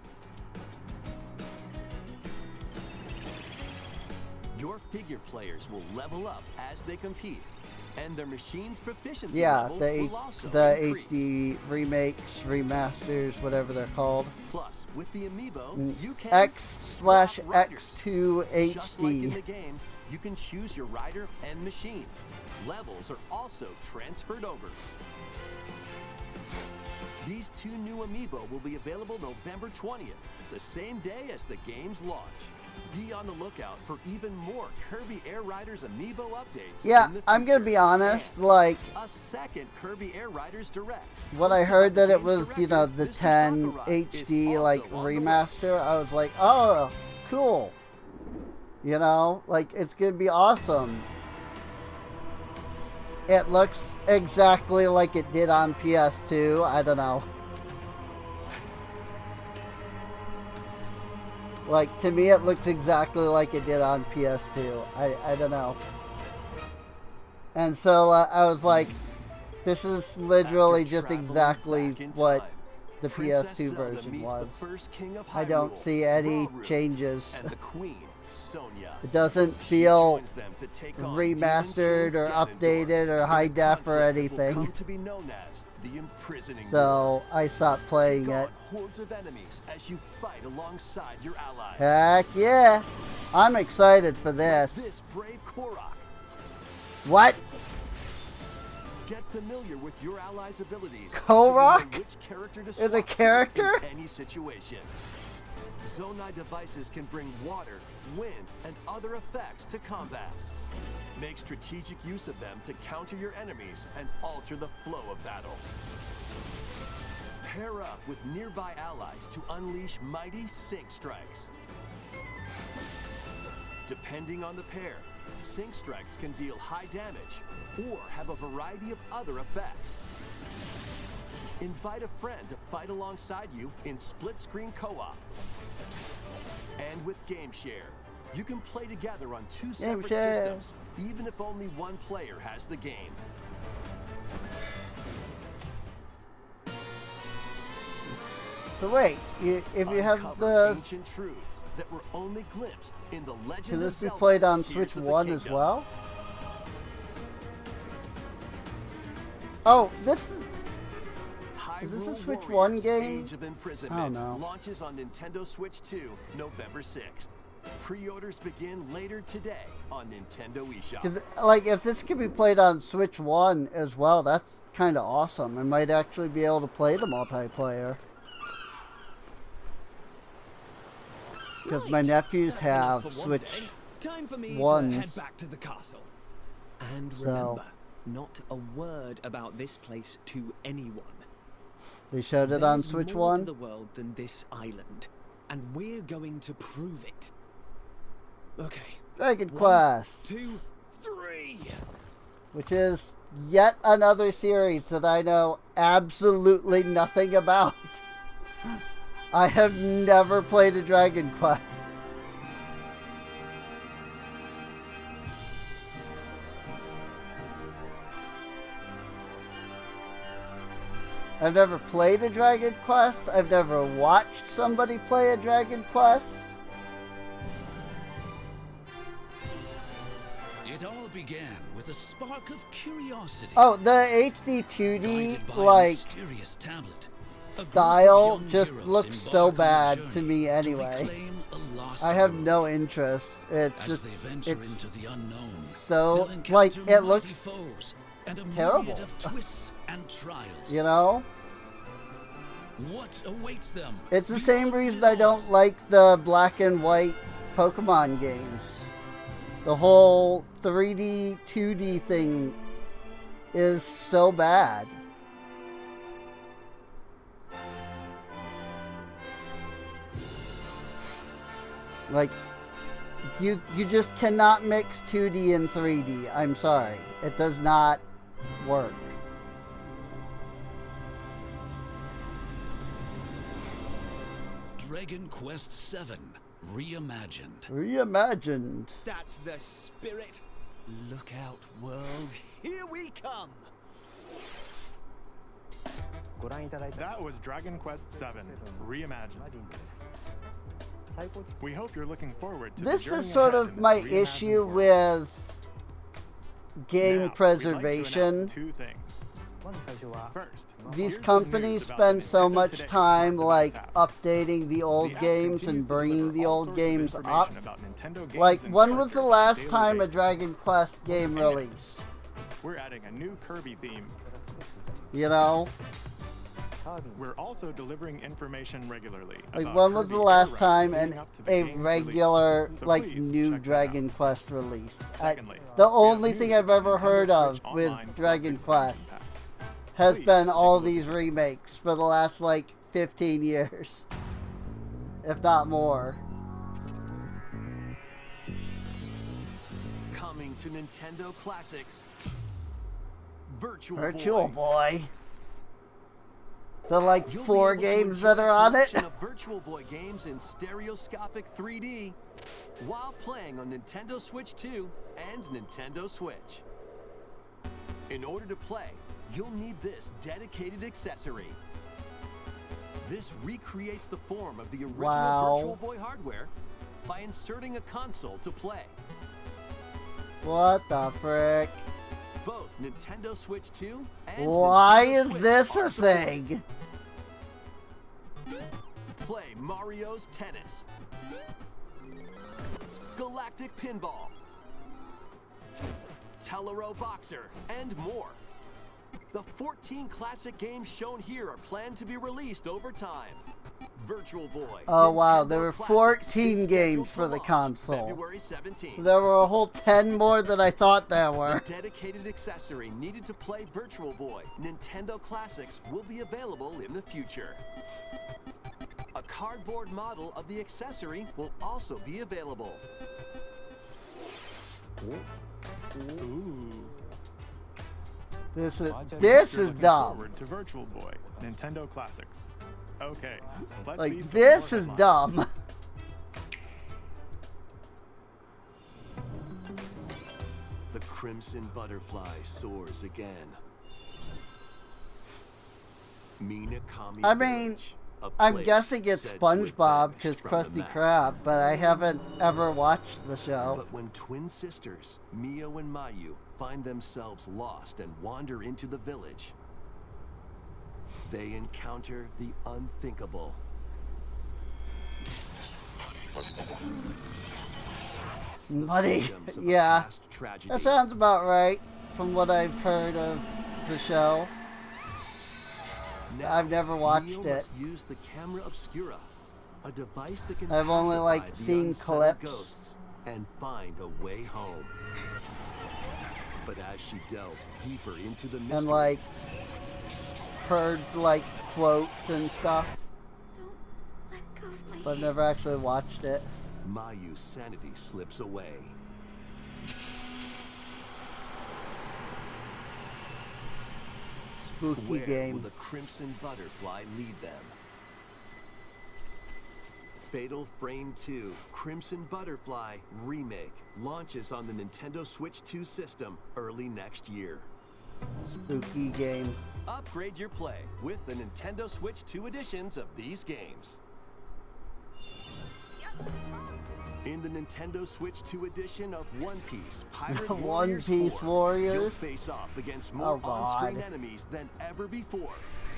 Your figure players will level up as they compete, and their machine's proficiency Yeah, level the will also the increase. HD remakes, remasters, whatever they're called. Plus, with the amiibo, you can X/X2 swap riders. Just like in HD. the game, you can choose your rider and machine. Levels are also transferred over. These 2 new amiibo will be available November 20th, the same day as the game's launch. Be on the lookout for even more Kirby Air Riders amiibo updates. Yeah, in the I'm gonna future. be honest, like, A second Kirby Air Riders Direct. when I hosted heard by that it game's was, you know, the director, Mr. 10 Sakurai, HD, is like, also on the way. remaster, I was like, oh, cool. You know, like, it's gonna be awesome. It looks exactly like it did on PS2, I don't know. Like, to me, it looks exactly like it did on PS2. I don't know. And so I was like, this is literally After just traveling exactly back in what time, the Princess PS2 Zelda version meets the was. first king of I don't Hyrule, see any Rauru, changes. And the queen, Sonia. It doesn't She feel joins them to take on remastered Demon or King updated Ganondorf or high in a def or conflict that will anything. come to be known as the imprisoning war. So I stopped playing Take it. on hordes of enemies as you fight alongside your allies. Heck yeah! I'm excited for this. This brave Korok. What? Get familiar with your allies' abilities. Korok? So you know which character to Is swap a to character? in any situation. Zonai devices can bring water, wind, and other effects to combat. Make strategic use of them to counter your enemies and alter the flow of battle. Pair up with nearby allies to unleash mighty sync strikes. Depending on the pair, sync strikes can deal high damage or have a variety of other effects. Invite a friend to fight alongside you in split-screen co-op. And with Game Share, you can play together on 2 separate Share. systems, even if only one player has the game. So wait, if you have Uncover the... ancient truths that were only glimpsed in the Legend Can of this be Zelda played on Tears Switch of the 1 as Kingdom. well? Oh, this is... Is this a Hyrule Switch Warriors 1 game? Age of Imprisonment know. launches on Nintendo Switch 2, November 6th. Pre-orders begin later today on Nintendo eShop. 'Cause, like, if this could be played on Switch 1 as well, that's kind of awesome. I might actually be able to play the multiplayer. Because my nephews That's enough have for one Switch day. Time for me ones. to head back to the castle. And So- remember, not a word about this place to anyone. They showed it on There's Switch more 1. to the world than this island, and we're going to prove it. Okay. Dragon 1, Quest, 2, 3. which is yet another series that I know absolutely nothing about. I have never played a Dragon Quest. I've never played a Dragon Quest. I've never watched somebody play a Dragon Quest. It all began with a spark of curiosity. Oh, the HD 2D, Guided by a like, mysterious tablet, style young just heroes looks embark so on a bad to journey me to anyway. reclaim a lost I have world. no interest. It's As just, they venture it's into the unknown, so, they'll encounter like, it mighty looks foes and a terrible. myriad of twists and trials. You know? What awaits them? It's the same reason I don't like the black and white Pokemon games. The whole 3D, 2D thing is so bad. Like, you just cannot mix 2D and 3D. I'm sorry. It does not work. Dragon Quest VII Reimagined. Reimagined. That's the spirit. Look out, world. Here we come. That was Dragon Quest VII Reimagined. We hope you're looking forward to This the journey is sort ahead of in my this reimagined issue world. with game Now, we'd preservation. like to announce two things. First, These here's some companies news about spend the so Nintendo much Today time Smart like Device app. updating the old The app games continues and to bringing deliver the all old sorts of games up. information about Nintendo games Like, and when was the characters on a last daily time a basis. Dragon Quest game released? We're adding a new Kirby theme. You know? We're also delivering information regularly. Like, about when was the Kirby last era time leading up to the a game's regular, release. So like, please new check that Dragon out. Quest release? Secondly, The we have only news thing I've about ever Nintendo heard of Switch with Online Plus Dragon expansion Quest pack. has Please been take a all look these at this. remakes for the last, like, 15 years. If not more. Coming to Nintendo Classics. Virtual Boy. The, like, You'll be 4 able to games enjoy that are on a it. collection of Virtual Boy games in stereoscopic 3D while playing on Nintendo Switch 2 and Nintendo Switch. In order to play, you'll need this dedicated accessory. This recreates the form of the original Wow. Virtual Boy hardware by inserting a console to play. What the frick? Both Nintendo Switch 2 and Why Nintendo is Switch this are a supported. thing? Play Mario's Tennis, Galactic Pinball, Tellero Boxer, and more. The 14 classic games shown here are planned to be released over time. Virtual Boy. Oh wow, Nintendo there were Classics 14 is games scheduled for to the launch console. February 17th. There were a whole 10 more than I thought there were. The dedicated accessory needed to play Virtual Boy Nintendo Classics will be available in the future. A cardboard model of the accessory will also be available. Ooh. This is You're looking dumb. forward to Virtual Boy Nintendo Classics. Okay, let's Like, see some this more is headlines. dumb. The Crimson Butterfly soars again. Minakami I mean, Village, a I'm place guessing it's said to SpongeBob have because vanished from the Krusty map. Krab, but I haven't ever watched the show. But when twin sisters, Mio and Mayu, find themselves lost and wander into the village, they encounter the unthinkable. Buddy, Victims of a yeah. past tragedy. That sounds about right from what I've heard of the show. Now, I've never watched Neo it. must use the camera obscura, a device that can I've only, pacify like, the seen unsettled clips. ghosts and find a way home. But as she delves deeper into the mystery, And like heard like quotes and stuff, Don't let go of my but I've never actually watched it. Mayu's sanity slips away. Spooky Where will game. the Crimson Butterfly lead them? Fatal Frame 2 Crimson Butterfly Remake launches on the Nintendo Switch 2 system early next year. Spooky game. Upgrade your play with the Nintendo Switch 2 editions of these games. In the Nintendo Switch 2 edition of One Piece Pirate Warriors One Piece 4, Warriors? you'll face off against more Oh, on-screen God. enemies than ever before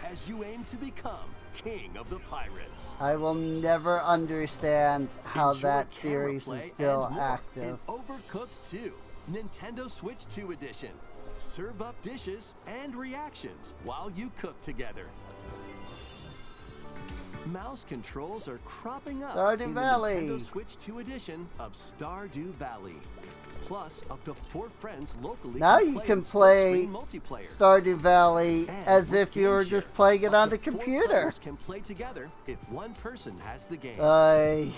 as you aim to become King of the Pirates. I will never understand how Enjoy that camera series play is still and more active. in Overcooked 2, Nintendo Switch 2 edition. Serve up dishes and reactions while you cook together. Mouse controls are cropping up Stardew in Valley. the Nintendo Switch 2 edition of Stardew Valley. Plus, up to 4 friends locally Now can you play can in play split-screen multiplayer. Stardew Valley And as with if you were GameShare, just playing it up on to the 4 computer. players can play together if one person has the game. 5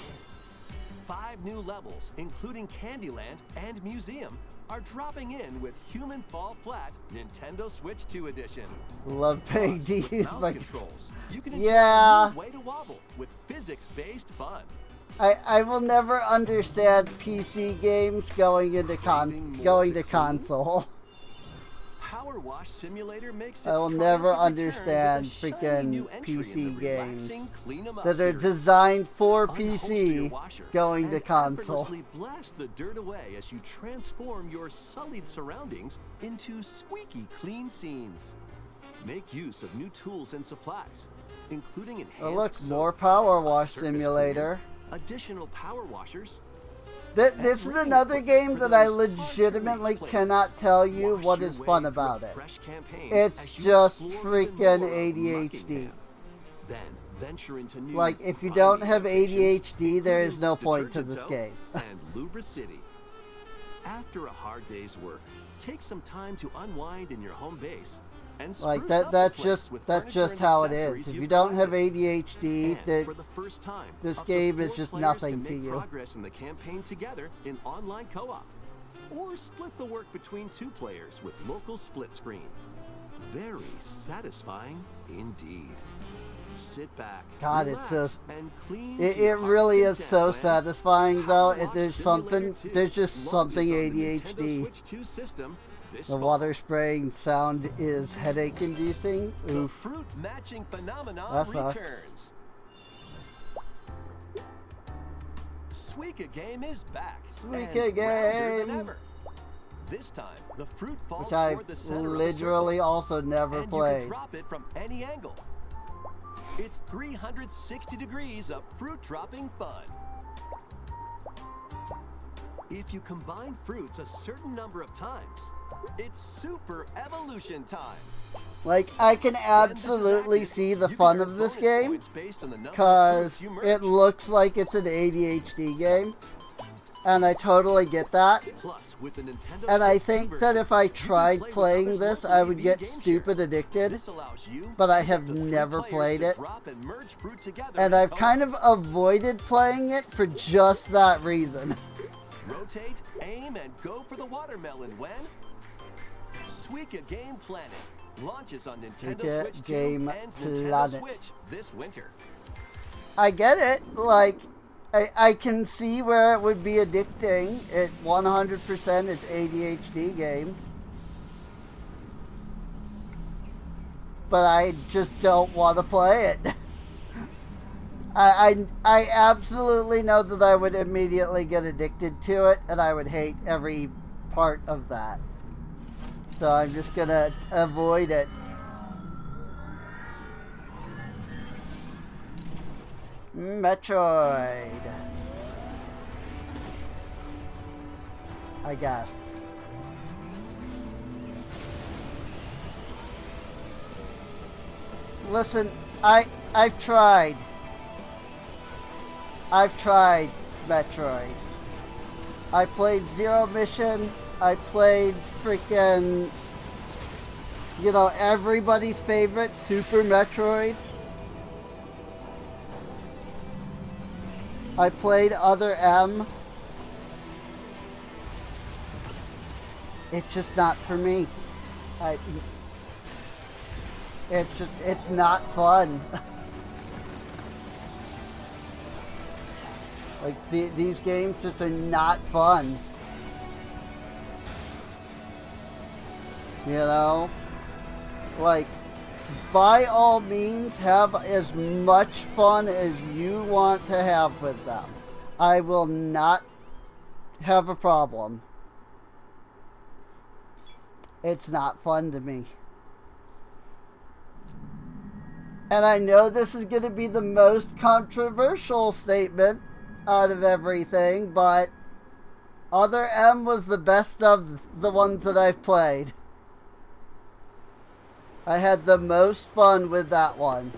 new levels, including Candyland and Museum, are dropping in with Human Fall Flat Nintendo Switch 2 edition. Love paying Plus, to with use mouse my... controls, you can enjoy Yeah. a new way to wobble with physics-based fun. I will never understand PC games going into Craving more going to to clean? console. Power Wash Simulator makes I will its never triumphant return understand with a shiny freaking new entry in PC the games relaxing Clean 'em Up that are series. designed for Unholster your PC washer going to and console. effortlessly blast the dirt away as you transform your sullied surroundings into squeaky clean scenes. Make use of new tools and supplies, including enhanced Oh look, soap, more Power a Wash surface Simulator. cleaner, additional power washers. This is Bring another equipment game for that I those legitimately hard-to-reach cannot places. tell you Wash what your is way fun through a about it. fresh campaign It's as you just explore even freaking more of ADHD. Muckingham. Then venture into new Like, if you don't bonding have locations, ADHD, there is no including point to this Detergento game. and Lubra City. After a hard day's work, take some time to unwind in your home base and Like spruce that up that's the place just with that's furniture just and how it accessories is. If you've you don't have collected. ADHD, And that for the first time, this up to game 4 is just players nothing can to make you. progress in the campaign together in online co-op, or split the work between 2 players with local split screen. Very satisfying indeed. Sit back, God, relax, it's just and clean it to your really heart's is so content when satisfying though. Power Wash There's Simulator something 2 there's just launches something on the Nintendo ADHD. Switch 2 system this The fall. water spraying sound is headache inducing. The Oof. fruit matching phenomenon That sucks. returns. Suika Game is back. Suika and rounder than Game. ever. This time, the fruit falls Which I toward the center literally of also the circle, never and you played. can drop it from any angle. It's 360 degrees of fruit dropping fun. If you combine fruits a certain number of times, it's super evolution time. Like, I can When this is absolutely active, see the you can fun earn of this bonus game, points based on the number of because fruits you it merge. looks like it's an ADHD game, and I totally get that. Plus, with the Nintendo And I Switch 2 think that version, if I you can tried play with playing others this, locally I would via get GameShare. stupid addicted, This allows you but I and have up to 3 never players played to it. drop and merge fruit together And in I've co-op. kind of avoided playing it for just that reason. Rotate, aim, and go for the watermelon when Suika Game Planet launches on Nintendo Suika Switch 2 Game and Nintendo Planet. Switch this winter. I get it. Like, I can see where it would be addicting. It 100% it's ADHD game. But I just don't want to play it. I absolutely know that I would immediately get addicted to it, and I would hate every part of that. So I'm just gonna avoid it. Metroid. I guess. Listen, I've tried. I've tried Metroid. I played Zero Mission. I played freaking, you know, everybody's favorite Super Metroid. I played Other M. It's just not for me. It's not fun. Like, these games just are not fun. You know? Like, by all means, have as much fun as you want to have with them. I will not have a problem. It's not fun to me. And I know this is going to be the most controversial statement out of everything, but Other M was the best of the ones that I've played. I had the most fun with that one.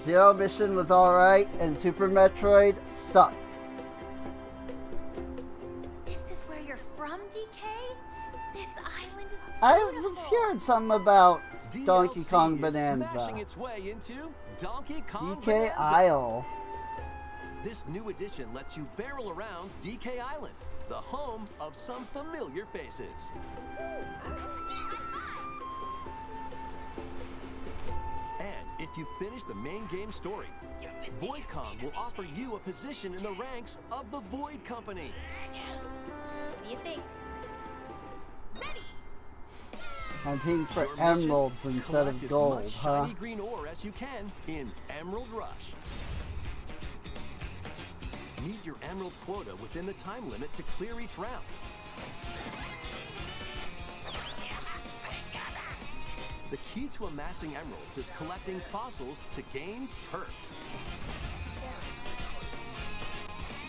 Zero Mission was alright, and Super Metroid sucked. This is where you're from, DK? This island is beautiful. I was hearing something about Donkey DLC Kong is Bonanza. smashing its way into Donkey Kong DK Bonanza. Isle. This new edition lets you barrel around DK Island, the home of some familiar faces. And if you finish the main game story, Void Kong will offer you a position in the ranks of the Void Company. What do you think? Hunting for Your mission, emeralds instead collect of gold, as much huh? shiny green ore as you can in Emerald Rush. Meet your emerald quota within the time limit to clear each round. The key to amassing emeralds is collecting fossils to gain perks.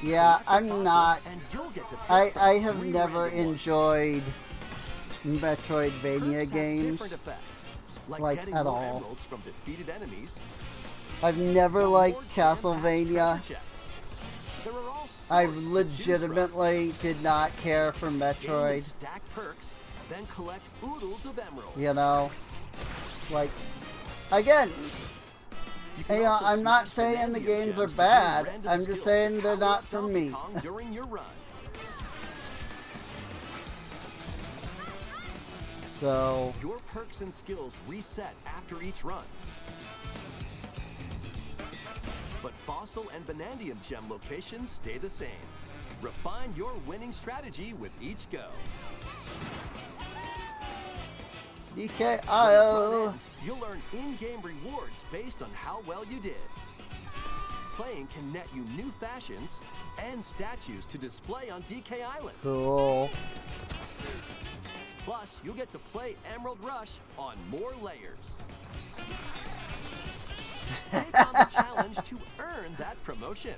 Yeah, Collect a I'm fossil not. and you'll get to pick I from have 3 never random ones. enjoyed Perks Metroidvania have games. different effects, like, getting at more all. emeralds from defeated enemies. I've never or liked more jam-packed Castlevania. treasure chests. There are all sorts I to choose from. legitimately did not care for Gain the Metroid. stack perks, then collect oodles of emeralds. You know, like, again, You can you know, also I'm not smash saying the Vanadium games are gems to gain bad. random I'm just skills saying to they're power not up for Donkey me. Kong during your run. So, Your perks and skills reset after each run. But Fossil and Vanadium gem locations stay the same. Refine your winning strategy with each go. DK When the run Isle. ends, you'll earn in-game rewards based on how well you did. Playing can net you new fashions and statues to display on DK Island. Cool. Plus, you'll get to play Emerald Rush on more layers. Take on the challenge to earn that promotion.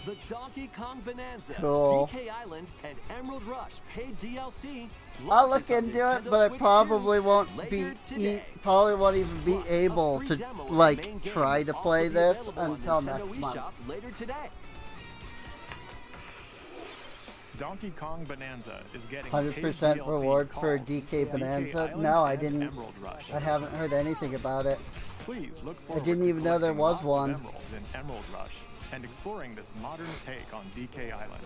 The Donkey Kong Bonanza, Cool. DK Island, and Emerald Rush paid DLC. I'll launches look on into it, Nintendo but I Switch probably 2 won't be later today. probably won't even be Plus, a able free to demo of the main like game try to will play also be this available on until Nintendo next month. eShop later today. Donkey Kong Bonanza is getting 100% paid reward DLC for called DK Bonanza. Island No, I and didn't. Emerald Rush. I haven't heard anything about it. Please look I forward didn't to even know there collecting was lots of one. emeralds in Emerald Rush and exploring this modern take on DK Island.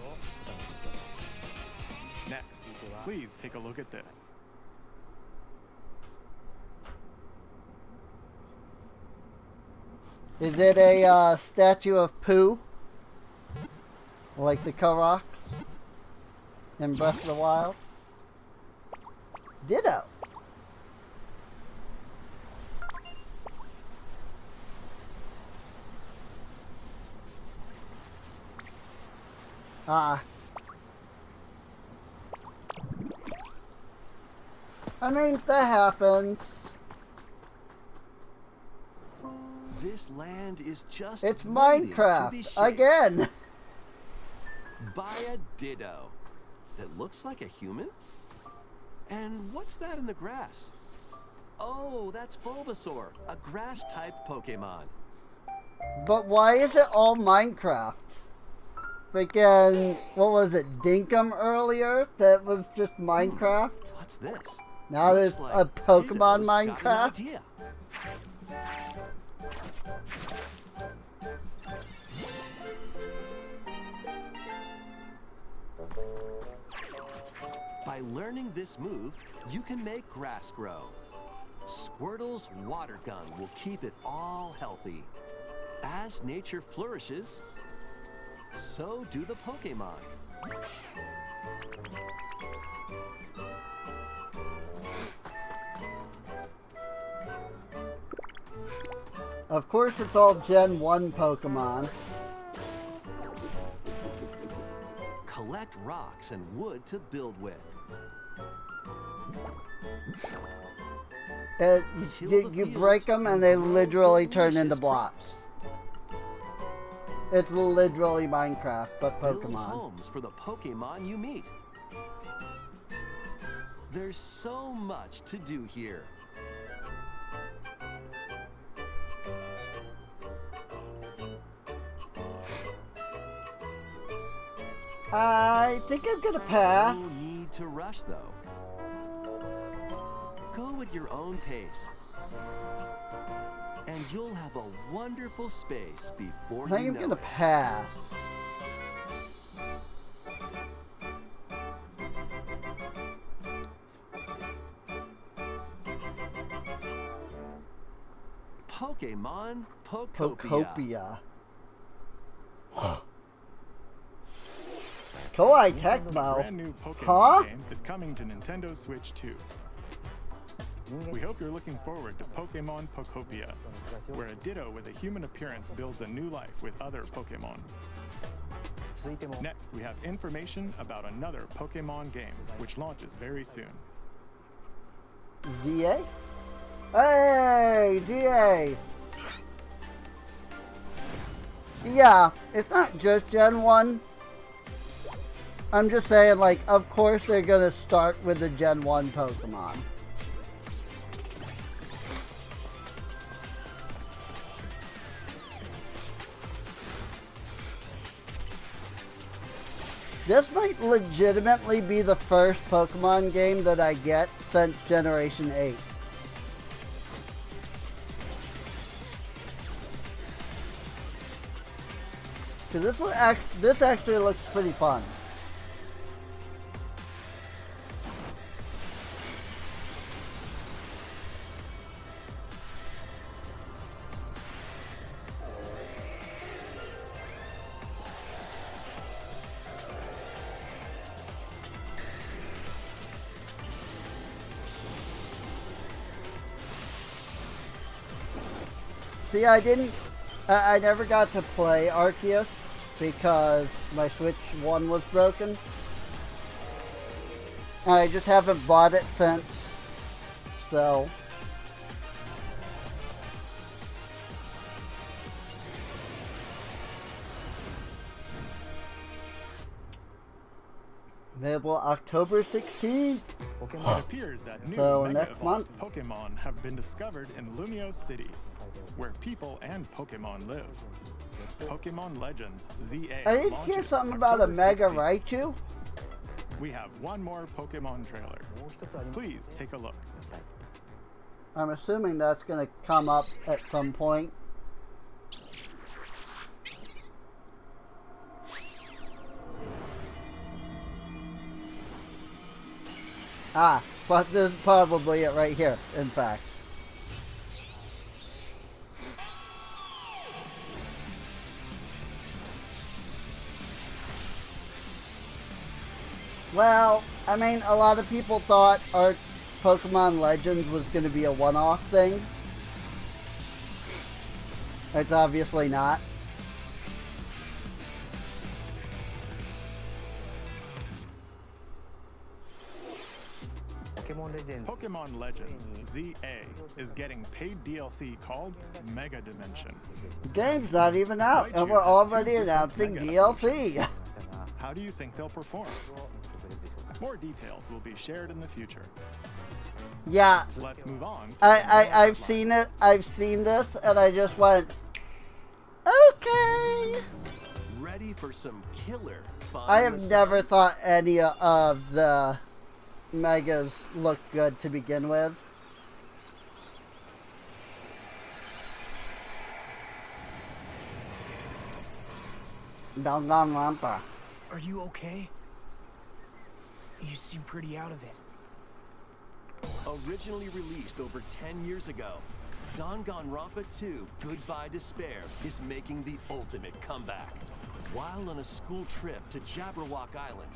Next, please take a look at this. Is it a statue of Pooh? Like the Koroks in Breath of the Wild? Ditto. I mean, that happens. This land is just It's waiting to be Minecraft shaped again. by a Ditto that looks like a human. And what's that in the grass? Oh, that's Bulbasaur, a grass-type Pokemon. But why is it all Minecraft? Freaking, what was it, Dinkum earlier? That was just Minecraft? What's this? Now Looks there's like a Pokemon Ditto's got an Minecraft? idea. By learning this move, you can make grass grow. Squirtle's water gun will keep it all healthy. As nature flourishes, so do the Pokemon. Of course, it's all Gen 1 Pokemon. Collect rocks and wood to build with. You break them and they literally turn into blocks. It's literally Minecraft, but Build Pokemon. homes for the Pokemon you meet. There's so much to do here. I think I'm gonna pass. No need to rush, though. Go at your own pace. And you'll have a wonderful space before I think you I'm know gonna it. pass. Pokemon Pokopia. Pokopia. Koei The Tecmo. brand new Pokemon Huh? game is coming to Nintendo Switch 2. We hope you're looking forward to Pokemon Pokopia, where a Ditto with a human appearance builds a new life with other Pokemon. Next, we have information about another Pokemon game, which launches very soon. ZA? Hey, ZA! Yeah, it's not just Gen 1. I'm just saying, like, of course they're gonna start with the Gen 1 Pokemon. This might legitimately be the first Pokemon game that I get since Generation 8. Because this actually looks pretty fun. See, I never got to play Arceus because my Switch 1 was broken. I just haven't bought it since, so. Available October 16th. It appears that new So Mega next month. Evolved Pokemon have been discovered in Lumio City, where people and Pokemon live. Pokemon Legends ZA I did hear launches something about a October Mega 16th. Raichu. We have one more Pokemon trailer. Please take a look. I'm assuming that's going to come up at some point. Ah, but this is probably it right here, in fact. Well, I mean, a lot of people thought our Pokemon Legends was going to be a one-off thing. It's obviously not. Pokemon Legends ZA is getting paid DLC called Mega Dimension. The game's not even out, and we're already announcing DLC. How do you think they'll perform? More details will be shared in the future. Yeah. Let's move on. I've seen it. I've seen this, and I just went, okay. Ready for some killer fun? I have never thought any of the Megas looked good to begin with. Danganronpa. Are you okay? You seem pretty out of it. Originally released over 10 years ago, Danganronpa 2 Goodbye Despair is making the ultimate comeback. While on a school trip to Jabberwock Island,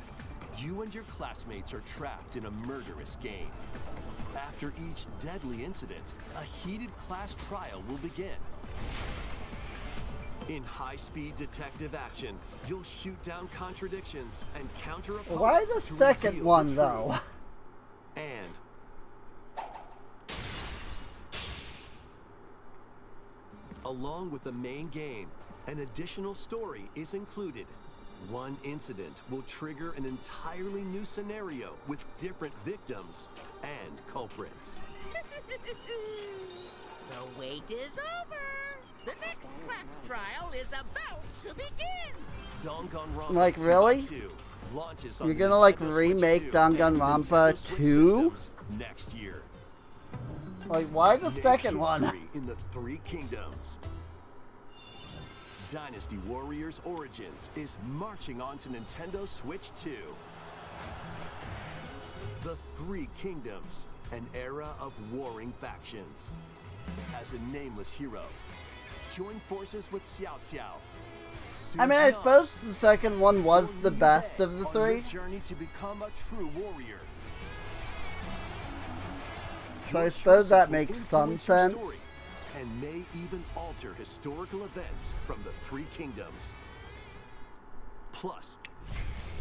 you and your classmates are trapped in a murderous game. After each deadly incident, a heated class trial will begin. In high-speed detective action, you'll shoot down contradictions and counter opponents. Why the to second reveal one, the though? truth. And along with the main game, an additional story is included. One incident will trigger an entirely new scenario with different victims and culprits. The wait is over. The next class trial is about to begin. Danganronpa Like, really? 2 launches on You're the gonna, like, Nintendo Switch remake 2 and Danganronpa Nintendo Switch 2? systems next year. Like, why the Make second one? history in the Three Kingdoms. Dynasty Warriors Origins is marching on to Nintendo Switch 2. The Three Kingdoms, an era of warring factions. As a nameless hero, join forces with Xiao Xiao. I mean, I suppose the second one was the best of the on your three. journey to become a true warrior. So I Your suppose that choices will makes some influence your sense. story and may even alter historical events from the Three Kingdoms. Plus,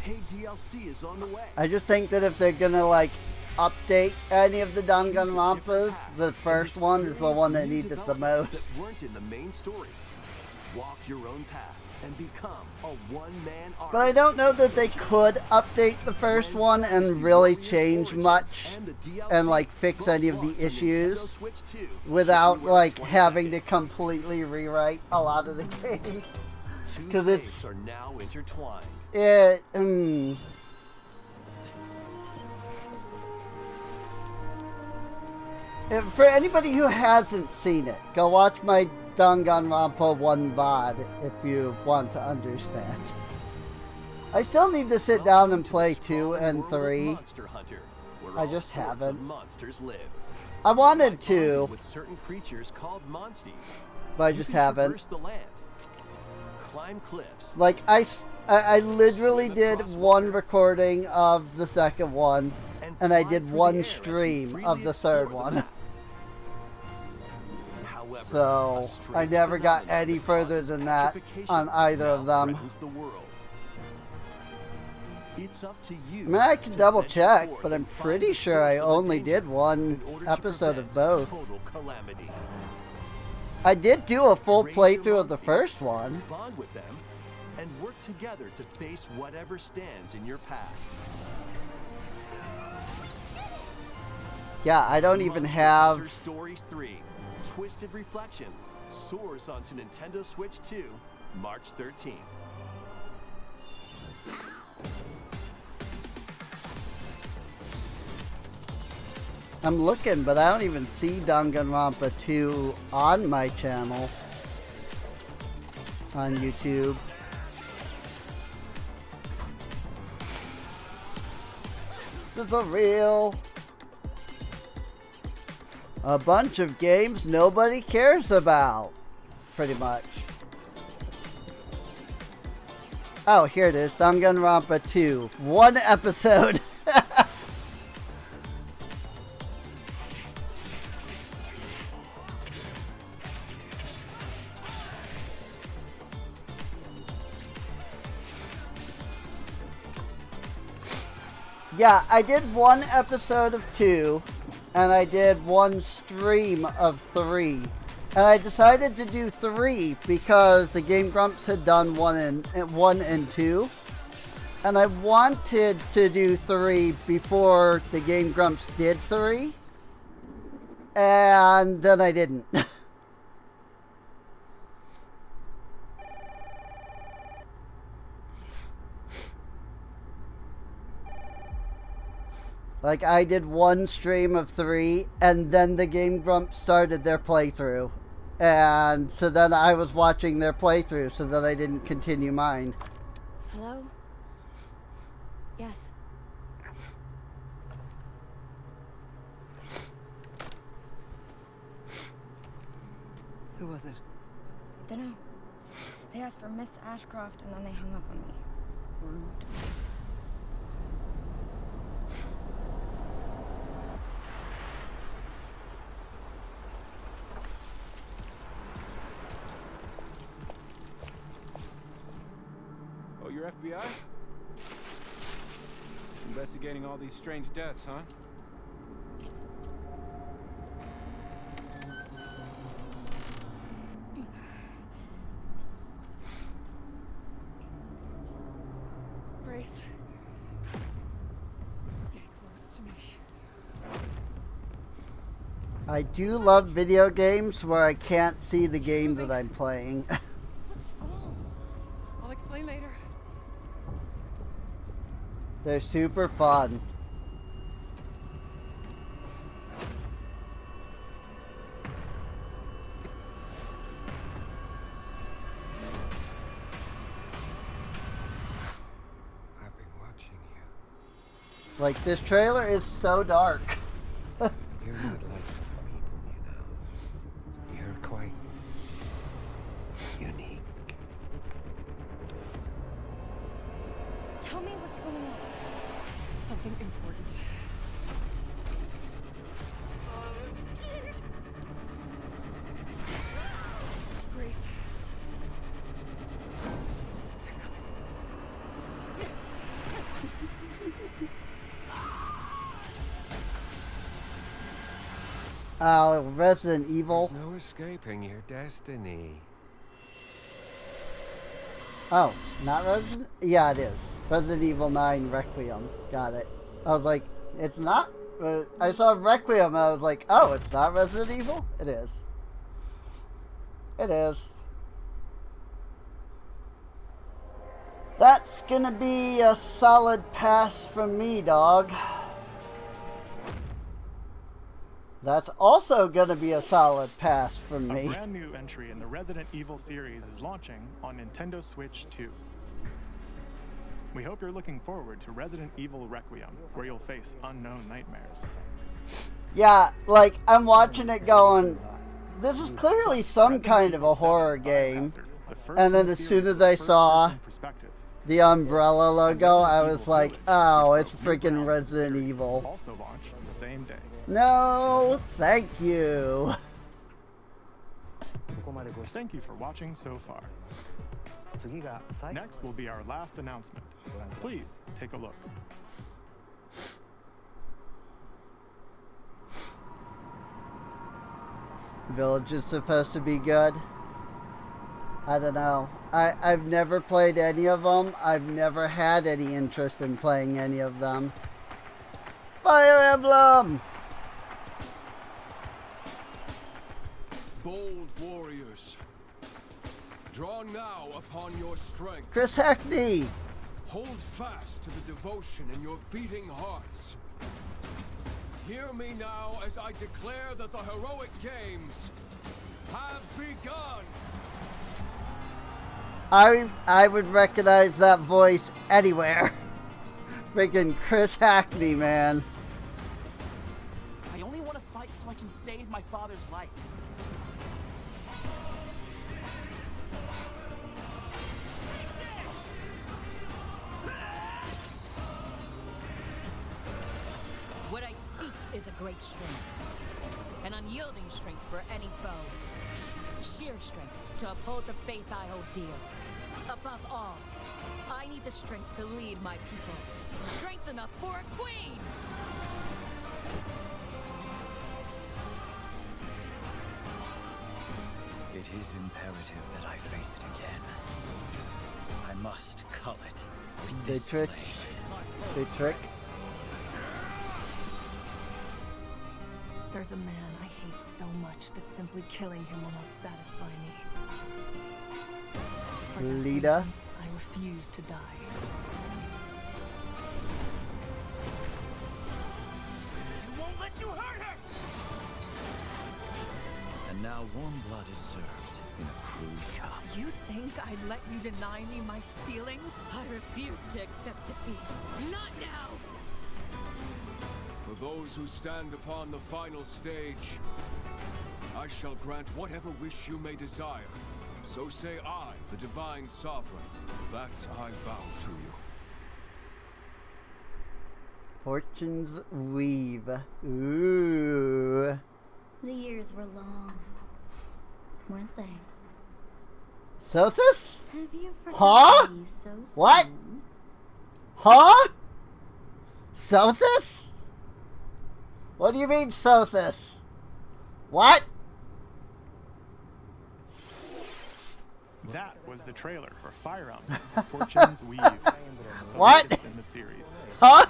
paid DLC is on the way. I just think that if they're gonna, like, update any of the Danganronpas, the first one is the one that needs it the most. That weren't in the main story. Walk your own path and become a one-man army. But I don't know that they could update the first one and really change much and, like, fix any of the issues without, like, having to completely rewrite a lot of the game. Because it's... are now intertwined. For anybody who hasn't seen it, go watch my Danganronpa 1 VOD if you want to understand. I still need to sit down and play 2 and 3. I just haven't. Monsters live. I wanted to, With certain creatures called monsties. but I You just can haven't. traverse the land, climb cliffs, Like, I literally did one recording of the second one, and I did one stream of the third one. So, I never got any further than that on either of them. the world. It's up to you. I mean, I can double check, but I'm pretty sure I only did one episode of both. Total calamity. I did do a full playthrough of the first one. Bond with them and work together to face whatever stands in your path. Yeah, I don't even Monster have... Hunter Stories 3, Twisted Reflection, soars onto Nintendo Switch 2, March 13th. I'm looking, but I don't even see Danganronpa 2 on my channel on YouTube. This is a bunch of games nobody cares about, pretty much. Oh, here it is, Danganronpa 2, 1 episode. Yeah, I did 1 episode of 2, and I did 1 stream of 3. And I decided to do 3 because the Game Grumps had done 1 and 2. And I wanted to do 3 before the Game Grumps did 3. And then I didn't. Like, I did 1 stream of 3, and then the Game Grumps started their playthrough. And so then I was watching their playthrough, so that I didn't continue mine. Hello? Yes. Who was it? Dunno. They asked for Miss Ashcroft, and then they hung up on me. Rude. Mr. FBI? Investigating all these strange deaths, huh? Grace. Stay close to me. I do love video games where I can't see the game that I'm playing. What's wrong? I'll explain later. They're super fun. I've been watching you. Like, this trailer is so dark. You're not like other people, you know. You're quite unique. Tell me what's going on. Something important. I'm scared. Grace. Oh, Resident Evil. There's no escaping your destiny. Oh, not Resident... Yeah, it is. Resident Evil 9 Requiem. Got it. I was like, it's not... I saw Requiem and I was like, oh, it's not Resident Evil? It is. It is. That's gonna be a solid pass from me, dog. That's also gonna be a solid pass from me. A brand new entry in the Resident Evil series is launching on Nintendo Switch 2. We hope you're looking forward to Resident Evil Requiem, where you'll face unknown nightmares. Yeah, like, I'm watching it going, this is clearly some kind of a horror game. And then as soon as I saw the Umbrella logo, I was like, oh, it's freaking Resident Evil. Also launched the same day. No, thank you. Thank you for watching so far. Next will be our last announcement. Please take a look. Village is supposed to be good. I don't know. I've never played any of them. I've never had any interest in playing any of them. Fire Emblem! Bold warriors, draw now upon your strength. Chris Hackney! Hold fast to the devotion in your beating hearts. Hear me now as I declare that the heroic games have begun. I would recognize that voice anywhere. Freaking Chris Hackney, man. I only want to fight so I can save my father's life. What I seek is a great strength. An unyielding strength for any foe. Sheer strength to uphold the faith I hold dear. Above all, I need the strength to lead my people. Strength enough for a queen! It is imperative that I face it again. I must cull it with this blade. They trick. There's a man I hate so much that simply killing him will not satisfy me. For that Lita. reason, I refuse to die. I won't let you hurt her! And now warm blood is served in a crude cup. You think I'd let you deny me my feelings? I refuse to accept defeat. Not now! For those who stand upon the final stage, I shall grant whatever wish you may desire. So say I, the Divine Sovereign, that I vow to you. Fortune's Weave. Ooh. The years were long, weren't they? Sothis? Have you Huh? forgotten me so soon? What? Huh? Sothis? What do you mean, Sothis? What? That was the trailer for Fire Emblem: Fortune's Weave. The What? latest in the series. Huh?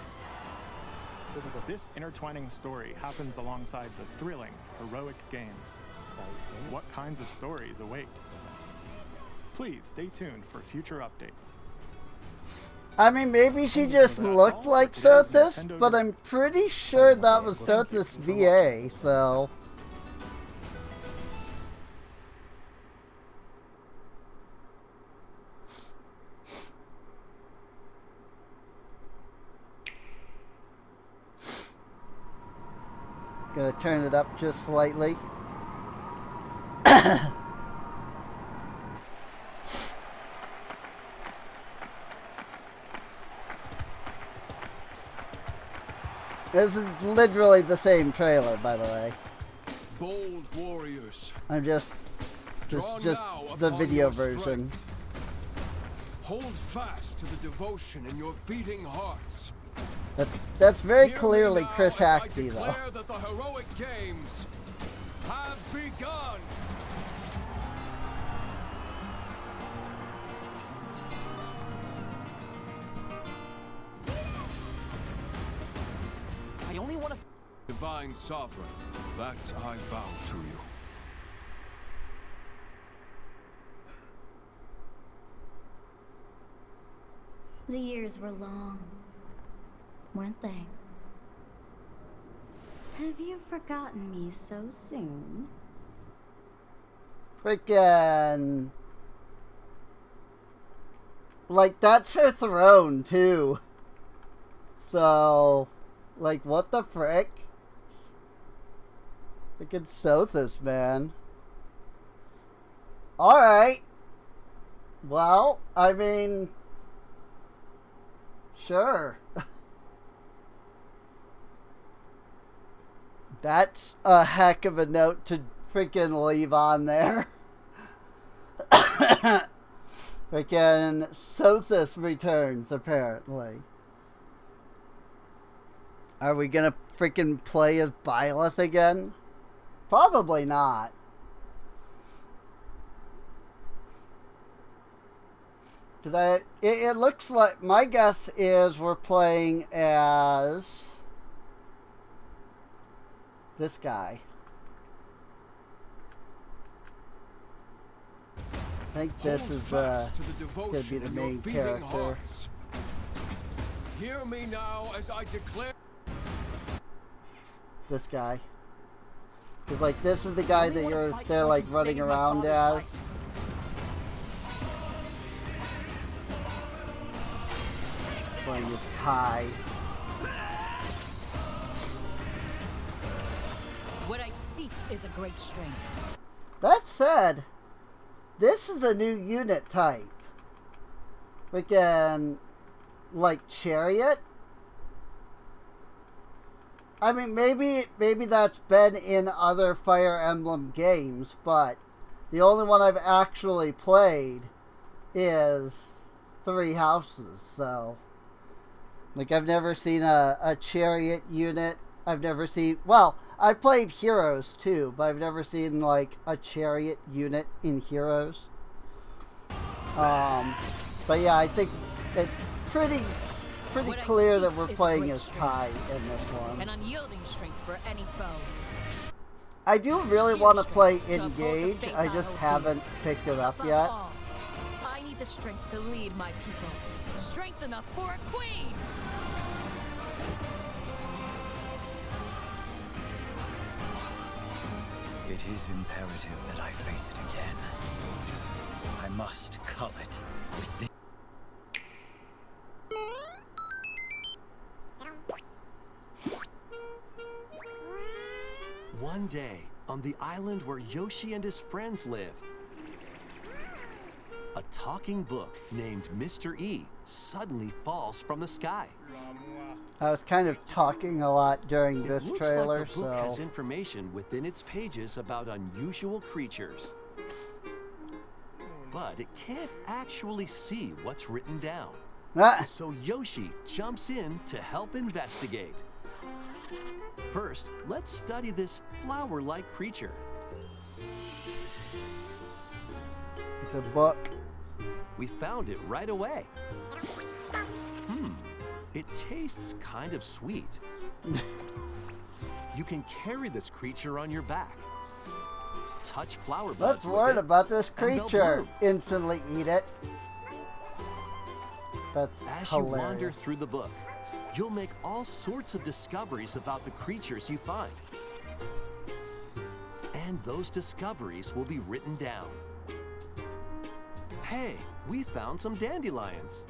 This intertwining story happens alongside the thrilling, heroic games. What kinds of stories await? Please stay tuned for future updates. I mean, maybe she just looked like Sothis, but I'm pretty sure that was Sothis VA, so... Gonna turn it up just slightly. This is literally the same trailer, by the way. Bold warriors. I'm just... This is just the video version. Hold fast to the devotion in your beating hearts. That's very clearly Chris Hackney, though. Declare that the heroic games have begun. I only want to... Divine Sovereign, that's I vow to you. The years were long, weren't they? Have you forgotten me so soon? Freaking... Like, that's her throne, too. So... Like, what the frick? Freaking Sothis, man. Alright. Well, I mean... Sure. That's a heck of a note to freaking leave on there. Freaking Sothis returns, apparently. Are we gonna freaking play as Byleth again? Probably not. Because it looks like, my guess is we're playing as this guy. I think this is gonna be the main character. Hear me now as I declare. This guy. Because, like, this is the guy that they're like running around as. Playing with Kai. What I seek is a great strength. That said, this is a new unit type. Freaking, like, Chariot. I mean, maybe that's been in other Fire Emblem games, but the only one I've actually played is Three Houses, so... Like, I've never seen a Chariot unit. I've never seen... Well, I played Heroes, too, but I've never seen, like, a Chariot unit in Heroes. But yeah, I think it's pretty clear that we're playing as Kai in this one. An unyielding strength for any foe. I do really want to play Engage. I just haven't picked it up yet. I need the strength to lead my people. Strength enough for a queen. It is imperative that I face it again. I must cull it with the... One day, on the island where Yoshi and his friends live, a talking book named Mr. E suddenly falls from the sky. I was kind of talking a lot during this trailer, like the book has information within its pages about unusual creatures. but it can't actually see what's written down. So Yoshi jumps in to help investigate. First, let's study this flower-like creature. It's a book. We found it right away. It tastes kind of sweet. You can carry this creature on your back. Touch flower buds. Let's learn about this creature. Instantly eat it. That's As hilarious. you wander through the book, you'll make all sorts of discoveries about the creatures you find. And those discoveries will be written down. Hey, we found some dandelions.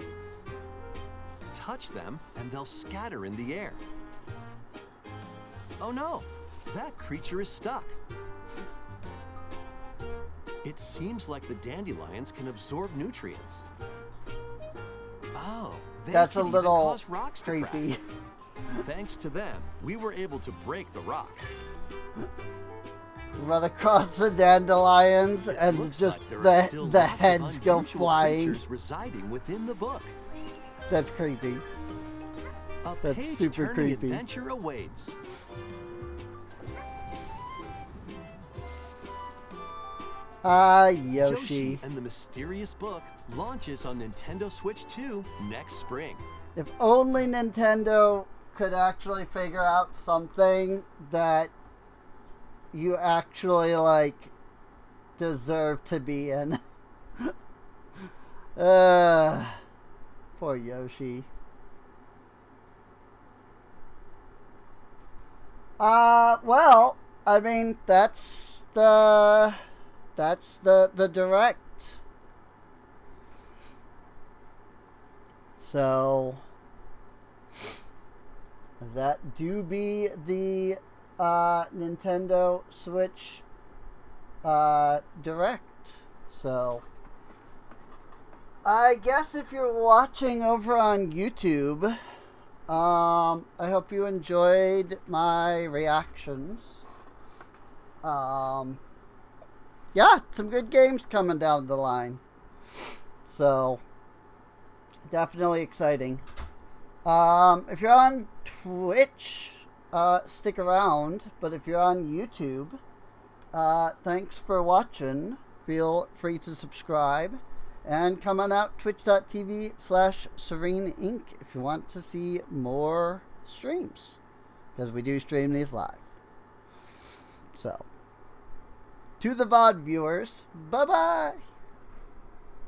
Touch them and they'll scatter in the air. Oh no, that creature is stuck. It seems like the dandelions can absorb nutrients. Oh, that's a can even little cause rocks to crack. creepy. Thanks to them, we were able to break the rock. Run across the dandelions and Looks just like there are still the lots of heads go unusual flying. creatures residing within the book. That's creepy. A That's super page-turning creepy. adventure awaits. Yoshi. and the Mysterious Book launches on Nintendo Switch 2 next spring. If only Nintendo could actually figure out something that you actually, like, deserve to be in. Poor Yoshi. Well, I mean, that's the direct. So that do be the Nintendo Switch Direct. So I guess if you're watching over on YouTube, I hope you enjoyed my reactions. Yeah, some good games coming down the line. So definitely exciting. If you're on Twitch, stick around. But if you're on YouTube, thanks for watching. Feel free to subscribe. And come on out, twitch.tv/Serene Inc. if you want to see more streams. Because we do stream these live. So, to the VOD viewers, bye-bye.